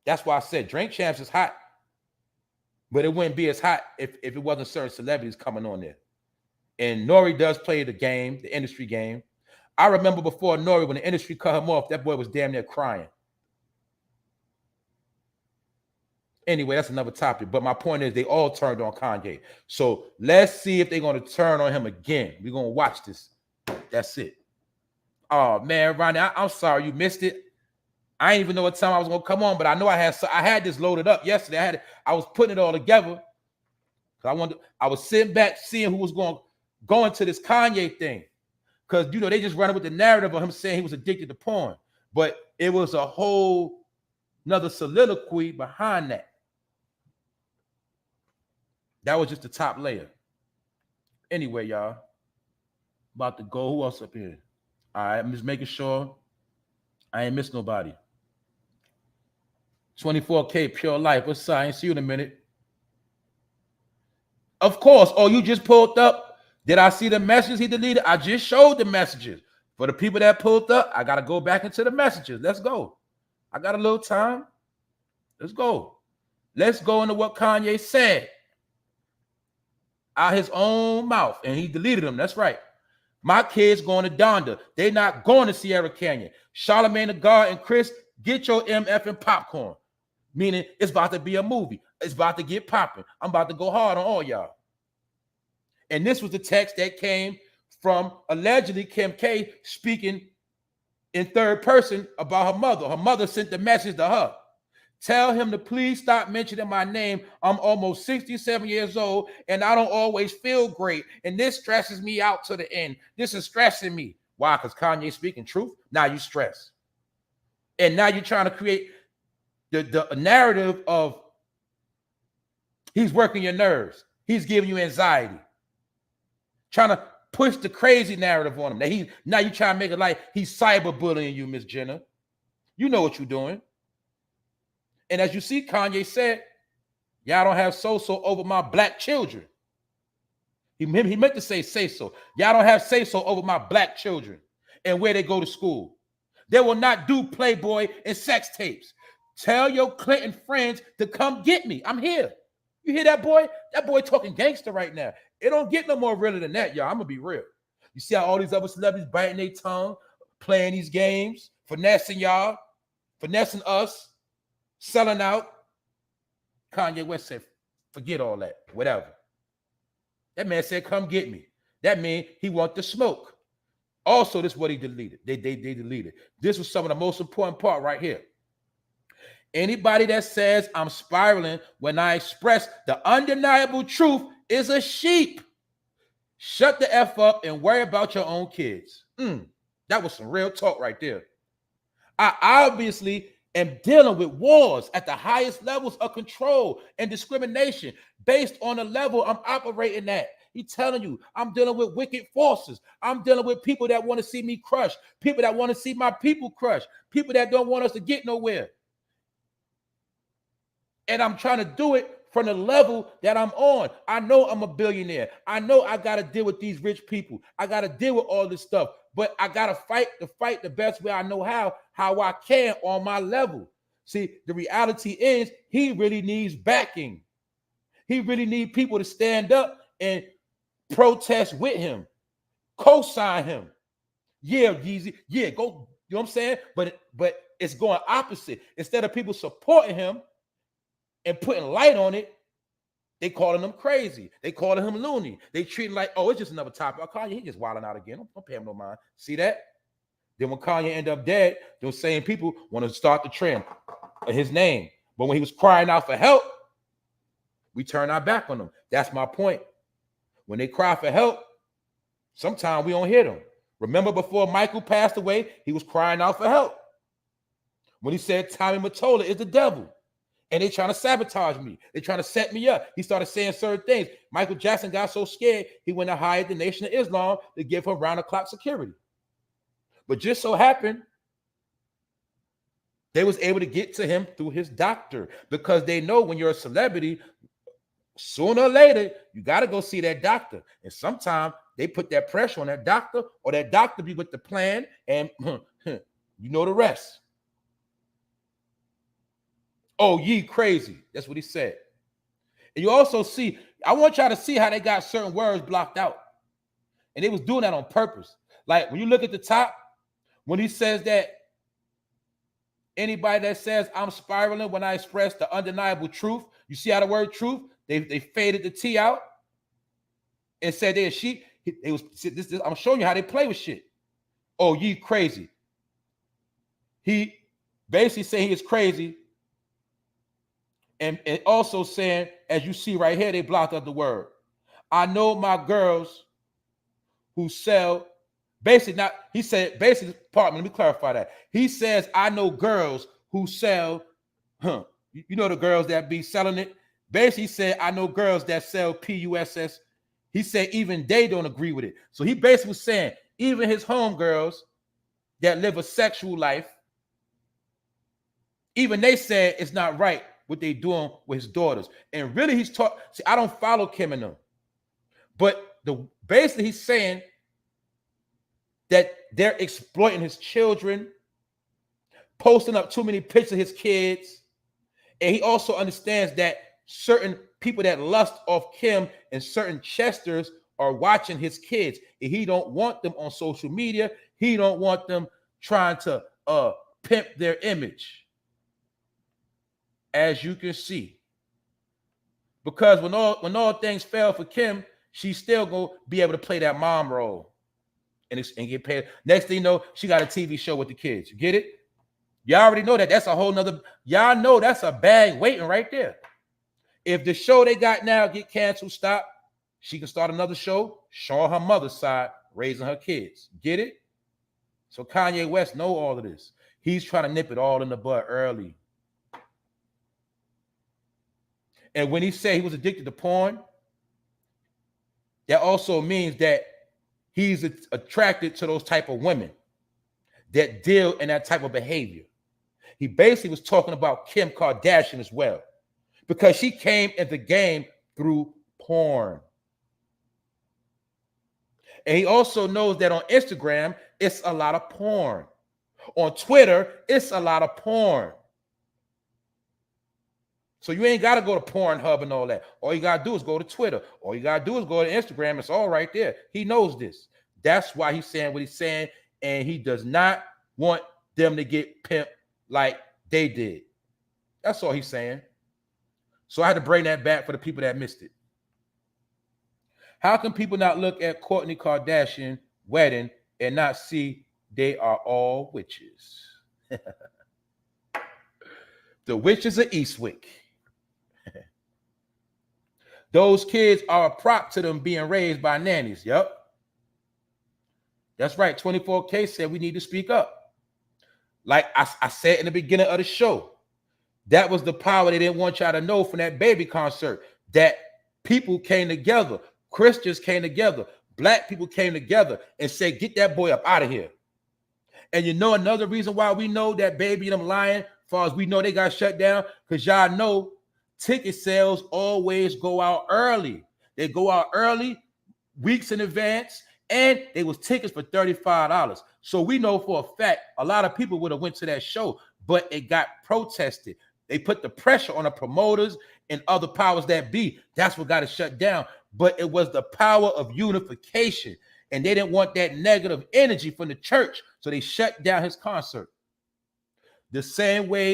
That's why I said Drink Champs is hot, but it wouldn't be as hot if it wasn't certain celebrities coming on there. And Nori does play the game, the industry game. I remember before Nori, when the industry cut him off, that boy was damn near crying. Anyway, that's another topic. But my point is they all turned on Kanye. So let's see if they're going to turn on him again. We're going to watch this. That's it. Oh, man, Ronnie, I'm sorry you missed it. I didn't even know what time I was going to come on, but I know I had this loaded up yesterday. I was putting it all together. I was sitting back seeing who was going to this Kanye thing. Because, you know, they just running with the narrative of him saying he was addicted to porn. But it was a whole another soliloquy behind that. That was just the top layer. Anyway, y'all. About to go. Who else up here? All right, I'm just making sure I ain't missed nobody. 24K Pure Life. What's up? I ain't see you in a minute. Of course. Oh, you just pulled up. Did I see the messages he deleted? I just showed the messages. For the people that pulled up, I got to go back into the messages. Let's go. I got a little time. Let's go. Let's go into what Kanye said out his own mouth. And he deleted them. That's right. My kids going to Donda. They not going to Sierra Canyon. Charlamagne the God and KRIS, get your MF and popcorn. Meaning it's about to be a movie. It's about to get popping. I'm about to go hard on all y'all. And this was the text that came from allegedly Kim K speaking in third person about her mother. Her mother sent the message to her. Tell him to please stop mentioning my name. I'm almost 67 years old and I don't always feel great. And this stresses me out to the end. This is stressing me. Why? Because Kanye speaking truth. Now you stress. And now you're trying to create the narrative of he's working your nerves. He's giving you anxiety. Trying to push the crazy narrative on him. Now you trying to make it like he's cyberbullying you, Miss Jenner. You know what you're doing. And as you see, Kanye said, y'all don't have so-so over my black children. He meant to say so. Y'all don't have say-so over my black children and where they go to school. They will not do Playboy and sex tapes. Tell your Clinton friends to come get me. I'm here. You hear that boy? That boy talking gangster right now. It don't get no more realer than that, y'all. I'm going to be real. You see how all these other celebrities biting their tongue, playing these games, finessing y'all, finessing us, selling out. Kanye West said, forget all that, whatever. That man said, come get me. That means he want the smoke. Also, this is what he deleted. They deleted. This was some of the most important part right here. Anybody that says I'm spiraling when I express the undeniable truth is a sheep. Shut the F up and worry about your own kids. That was some real talk right there. I obviously am dealing with wars at the highest levels of control and discrimination based on the level I'm operating at. He's telling you, I'm dealing with wicked forces. I'm dealing with people that want to see me crushed, people that want to see my people crushed, people that don't want us to get nowhere. And I'm trying to do it from the level that I'm on. I know I'm a billionaire. I know I got to deal with these rich people. I got to deal with all this stuff. But I got to fight the best way I know how I can on my level. See, the reality is he really needs backing. He really needs people to stand up and protest with him, co-sign him. Yeah, Yeezy. Yeah, go. You know what I'm saying? But it's going opposite. Instead of people supporting him and putting light on it, they calling him crazy. They calling him loony. They treating like, oh, it's just another topic. Oh, Kanye, he just wilding out again. Don't pay him no mind. See that? Then when Kanye end up dead, those same people want to start the trend of his name. But when he was crying out for help, we turn our back on him. That's my point. When they cry for help, sometimes we don't hear them. Remember before Michael passed away, he was crying out for help. When he said Tommy Mottola is the devil. And they trying to sabotage me. They trying to set me up. He started saying certain things. Michael Jackson got so scared, he went and hired the Nation of Islam to give him round-the-clock security. But just so happened, they was able to get to him through his doctor because they know when you're a celebrity, sooner or later, you got to go see that doctor. And sometimes they put that pressure on that doctor or that doctor be with the plan and you know the rest. Oh, ye crazy. That's what he said. And you also see, I want y'all to see how they got certain words blocked out. And they was doing that on purpose. Like when you look at the top, when he says that anybody that says I'm spiraling when I express the undeniable truth, you see how the word truth, they faded the T out and said they're sheep. I'm showing you how they play with shit. Oh, ye crazy. He basically saying he is crazy. And also saying, as you see right here, they blocked out the word. I know my girls who sell, basically not, he said, basically, pardon me, let me clarify that. He says, I know girls who sell, you know the girls that be selling it? Basically, he said, I know girls that sell PUSS. He said, even they don't agree with it. So he basically was saying, even his homegirls that live a sexual life, even they said it's not right what they doing with his daughters. And really he's taught, see, I don't follow Kim and them, but basically he's saying that they're exploiting his children, posting up too many pictures of his kids. And he also understands that certain people that lust off Kim and certain Chesters are watching his kids. And he don't want them on social media. He don't want them trying to pimp their image. As you can see. Because when all things fail for Kim, she's still gonna be able to play that mom role and get paid. Next thing you know, she got a TV show with the kids. You get it? Y'all already know that. That's a whole nother, y'all know that's a bag waiting right there. If the show they got now get canceled, stop, she can start another show, showing her mother's side, raising her kids. Get it? So Kanye West know all of this. He's trying to nip it all in the bud early. And when he said he was addicted to porn, that also means that he's attracted to those type of women that deal in that type of behavior. He basically was talking about Kim Kardashian as well, because she came in the game through porn. And he also knows that on Instagram, it's a lot of porn. On Twitter, it's a lot of porn. So you ain't got to go to Pornhub and all that. All you got to do is go to Twitter. All you got to do is go to Instagram. It's all right there. He knows this. That's why he's saying what he's saying. And he does not want them to get pimped like they did. That's all he's saying. So I had to bring that back for the people that missed it. How can people not look at Kourtney Kardashian wedding and not see they are all witches? The witches of Eastwick. Those kids are a prop to them being raised by nannies. Yep. That's right. 24K said we need to speak up. Like I said in the beginning of the show, that was the power they didn't want y'all to know from that baby concert, that people came together. Christians came together. Black people came together and said, get that boy up out of here. And you know another reason why we know that baby and them lying, as far as we know they got shut down, because y'all know ticket sales always go out early. They go out early, weeks in advance, and they was tickets for $35. So we know for a fact a lot of people would have went to that show, but it got protested. They put the pressure on the promoters and other powers that be. That's what got it shut down. But it was the power of unification, and they didn't want that negative energy from the church, so they shut down his concert. The same way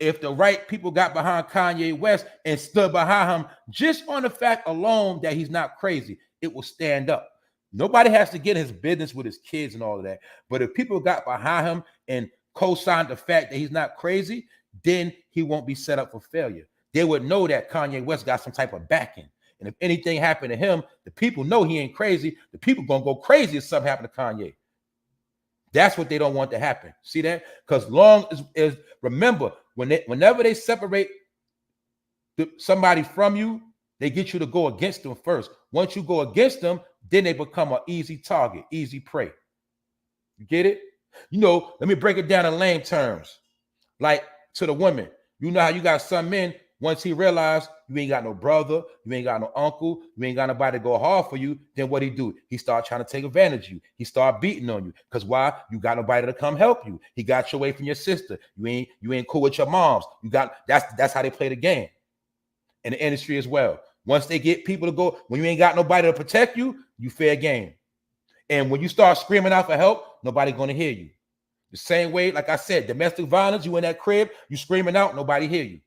if the right people got behind Kanye West and stood behind him just on the fact alone that he's not crazy, it will stand up. Nobody has to get his business with his kids and all of that. But if people got behind him and co-signed the fact that he's not crazy, then he won't be set up for failure. They would know that Kanye West got some type of backing. And if anything happened to him, the people know he ain't crazy. The people gonna go crazy if something happened to Kanye. That's what they don't want to happen. See that? Because long as remember, whenever they separate somebody from you, they get you to go against them first. Once you go against them, then they become an easy target, easy prey. You get it? You know, let me break it down in lame terms. Like to the women, you know how you got some men, once he realized you ain't got no brother, you ain't got no uncle, you ain't got nobody to go hard for you, then what he do? He start trying to take advantage of you. He start beating on you. Because why? You got nobody to come help you. He got you away from your sister. You ain't cool with your moms. That's how they play the game. In the industry as well. Once they get people to go, when you ain't got nobody to protect you, you fair game. And when you start screaming out for help, nobody gonna hear you. The same way, like I said, domestic violence, you in that crib, you screaming out, nobody hear you.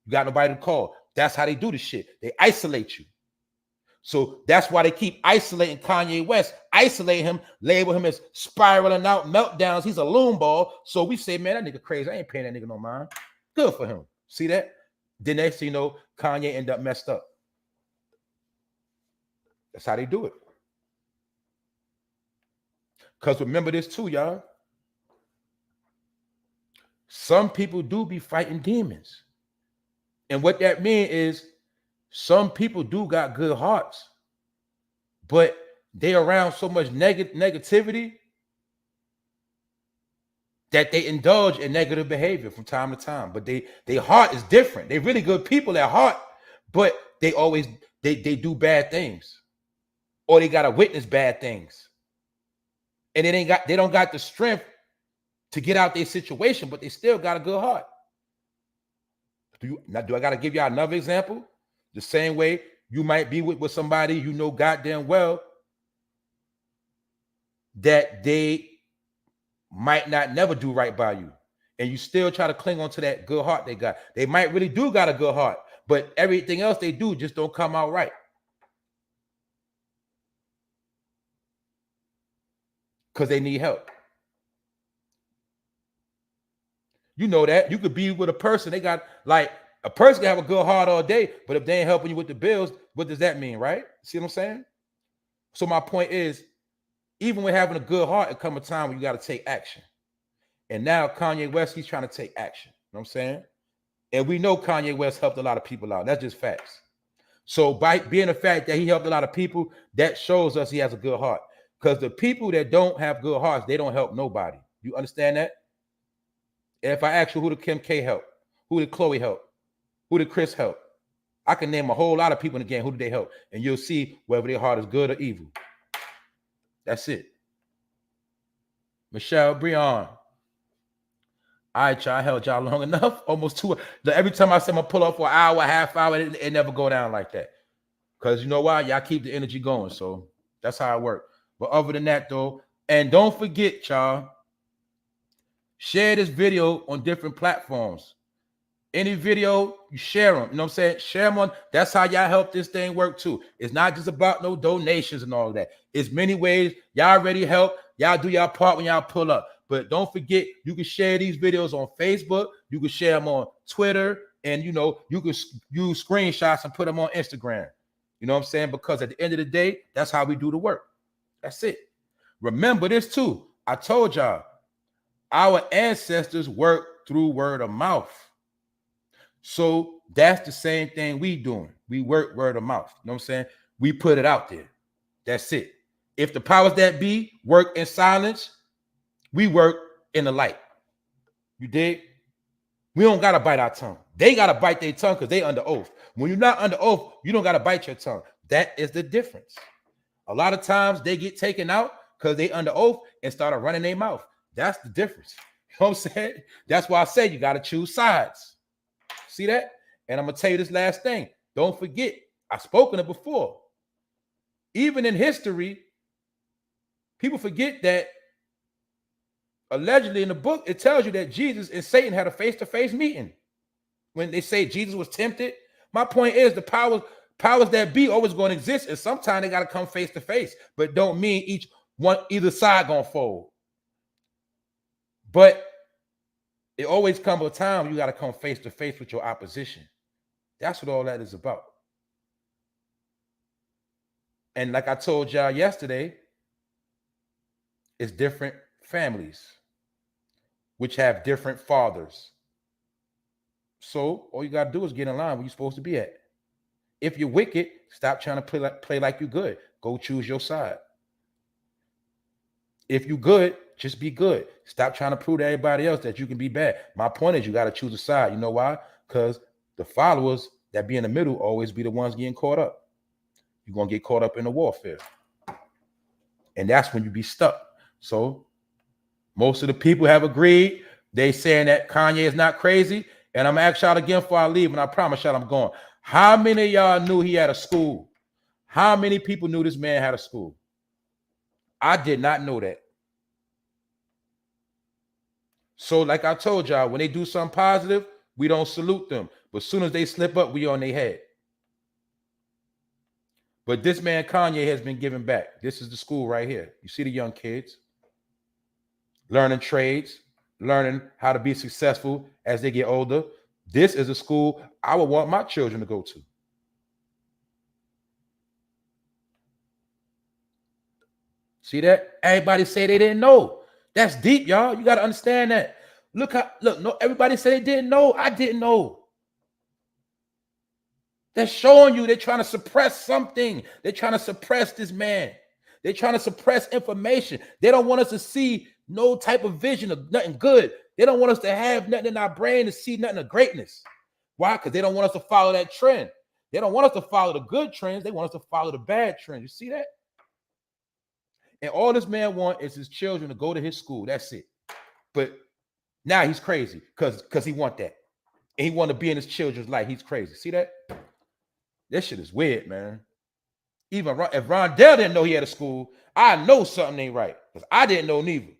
You got nobody to call. That's how they do this shit. They isolate you. So that's why they keep isolating Kanye West, isolate him, label him as spiraling out meltdowns. He's a loon ball. So we say, man, that nigga crazy. I ain't paying that nigga no mind. Good for him. See that? Then next thing you know, Kanye end up messed up. That's how they do it. Because remember this too, y'all. Some people do be fighting demons. And what that means is some people do got good hearts, but they around so much negativity that they indulge in negative behavior from time to time. But their heart is different. They really good people at heart, but they always they do bad things, or they gotta witness bad things, and they don't got the strength to get out their situation, but they still got a good heart. Do I got to give y'all another example? The same way you might be with somebody you know goddamn well that they might not never do right by you, and you still try to cling on to that good heart they got. They might really do got a good heart, but everything else they do just don't come out right because they need help. You know that. You could be with a person, they got like a person can have a good heart all day, but if they ain't helping you with the bills, what does that mean, right? See what I'm saying? So my point is, even with having a good heart, it comes a time when you got to take action. And now Kanye West, he's trying to take action. You know what I'm saying? And we know Kanye West helped a lot of people out. That's just facts. So by being the fact that he helped a lot of people, that shows us he has a good heart. Because the people that don't have good hearts, they don't help nobody. You understand that? And if I ask you who did Kim K help, who did Chloe help, who did KRIS help, I can name a whole lot of people in the game. Who did they help? And you'll see whether their heart is good or evil. That's it. Michelle Breon. All right, y'all. I held y'all long enough. Almost 2 hours. Every time I say I'm going to pull up for an hour, half hour, it never go down like that. Because you know why? Y'all keep the energy going. So that's how it works. But other than that, though, and don't forget, y'all, share this video on different platforms. Any video, you share them. You know what I'm saying? Share them on. That's how y'all help this thing work too. It's not just about no donations and all of that. It's many ways. Y'all already help. Y'all do y'all part when y'all pull up. But don't forget, you can share these videos on Facebook. You can share them on Twitter. And, you know, you can use screenshots and put them on Instagram. You know what I'm saying? Because at the end of the day, that's how we do the work. That's it. Remember this too. I told y'all, our ancestors worked through word of mouth. So that's the same thing we doing. We work word of mouth. You know what I'm saying? We put it out there. That's it. If the powers that be work in silence, we work in the light. You dig? We don't got to bite our tongue. They got to bite their tongue because they under oath. When you're not under oath, you don't got to bite your tongue. That is the difference. A lot of times they get taken out because they under oath and started running their mouth. That's the difference. You know what I'm saying? That's why I say you got to choose sides. See that? And I'm going to tell you this last thing. Don't forget, I've spoken it before. Even in history, people forget that allegedly in the book, it tells you that Jesus and Satan had a face-to-face meeting. When they say Jesus was tempted, my point is the powers that be always going to exist, and sometimes they got to come face-to-face, but don't mean either side going to fold. But it always comes a time you got to come face-to-face with your opposition. That's what all that is about. And like I told y'all yesterday, it's different families, which have different fathers. So all you got to do is get in line where you're supposed to be at. If you're wicked, stop trying to play like you're good. Go choose your side. If you're good, just be good. Stop trying to prove to everybody else that you can be bad. My point is you got to choose a side. You know why? Because the followers that be in the middle always be the ones getting caught up. You're going to get caught up in the warfare. And that's when you be stuck. So most of the people have agreed. They saying that Kanye is not crazy. And I'm going to ask y'all again before I leave, and I promise y'all I'm going. How many of y'all knew he had a school? How many people knew this man had a school? I did not know that. So like I told y'all, when they do something positive, we don't salute them. But as soon as they slip up, we on their head. But this man Kanye has been giving back. This is the school right here. You see the young kids learning trades, learning how to be successful as they get older. This is a school I would want my children to go to. See that? Everybody say they didn't know. That's deep, y'all. You got to understand that. Look, no, everybody said they didn't know. I didn't know. They're showing you they're trying to suppress something. They're trying to suppress this man. They're trying to suppress information. They don't want us to see no type of vision of nothing good. They don't want us to have nothing in our brain to see nothing of greatness. Why? Because they don't want us to follow that trend. They don't want us to follow the good trends. They want us to follow the bad trends. You see that? And all this man wants is his children to go to his school. That's it. But now he's crazy because he want that. And he want to be in his children's life. He's crazy. See that? That shit is weird, man. Even if Rondell didn't know he had a school, I know something ain't right. Because I didn't know neither.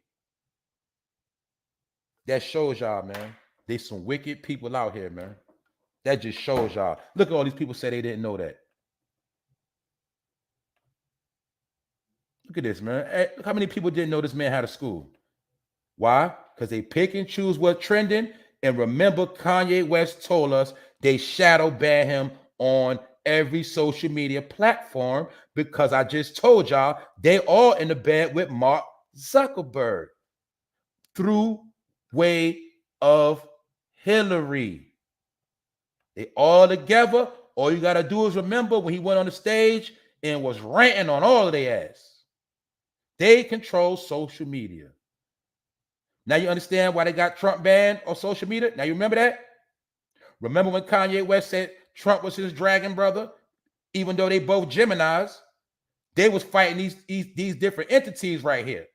That shows y'all, man. There's some wicked people out here, man. That just shows y'all. Look at all these people say they didn't know that. Look at this, man. Hey, look how many people didn't know this man had a school. Why? Because they pick and choose what's trending. And remember, Kanye West told us they shadow ban him on every social media platform because I just told y'all they all in the bed with Mark Zuckerberg through way of Hillary. They all together. All you got to do is remember when he went on the stage and was ranting on all of their ass. They control social media. Now you understand why they got Trump banned on social media? Now you remember that? Remember when Kanye West said Trump was his dragon brother? Even though they both Geminis, they was fighting these different entities right here.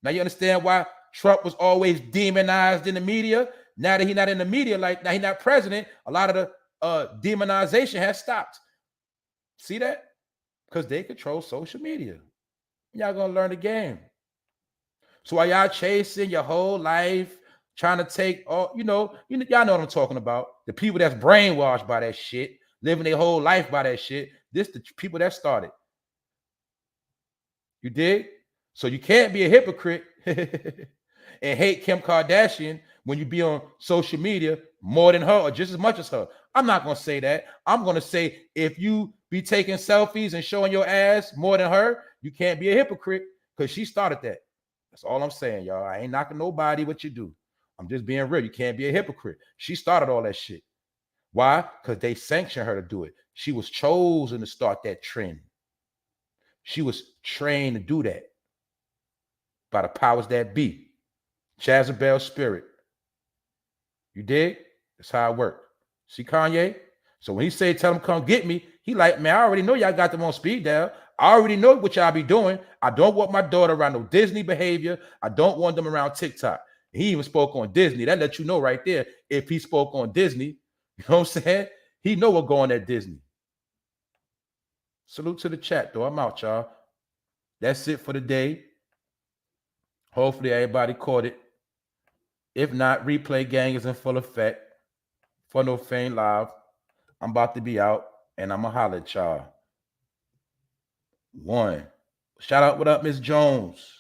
Now you understand why Trump was always demonized in the media? Now that he's not in the media, like now he's not president, a lot of the demonization has stopped. See that? Because they control social media. Y'all gonna learn the game. So while y'all chasing your whole life, trying to take all, y'all know what I'm talking about. The people that's brainwashed by that shit, living their whole life by that shit. This the people that started. You dig? So you can't be a hypocrite and hate Kim Kardashian when you be on social media more than her or just as much as her. I'm not gonna say that. I'm gonna say if you be taking selfies and showing your ass more than her, you can't be a hypocrite because she started that. That's all I'm saying, y'all. I ain't knocking nobody what you do. I'm just being real. You can't be a hypocrite. She started all that shit. Why? Because they sanctioned her to do it. She was chosen to start that trend. She was trained to do that by the powers that be. Jezebel spirit. You dig? That's how it worked. See Kanye? So when he say, tell him come get me, he like, man, I already know y'all got them on speed dial. I already know what y'all be doing. I don't want my daughter around no Disney behavior. I don't want them around TikTok. He even spoke on Disney. That lets you know right there if he spoke on Disney. You know what I'm saying? He know what's going at Disney. Salute to the chat, though. I'm out, y'all. That's it for the day. Hopefully everybody caught it. If not, replay gang is in full effect. For No Fame Live. I'm about to be out, and I'm going to holler at y'all. One. Shout out, what up, Miss Jones?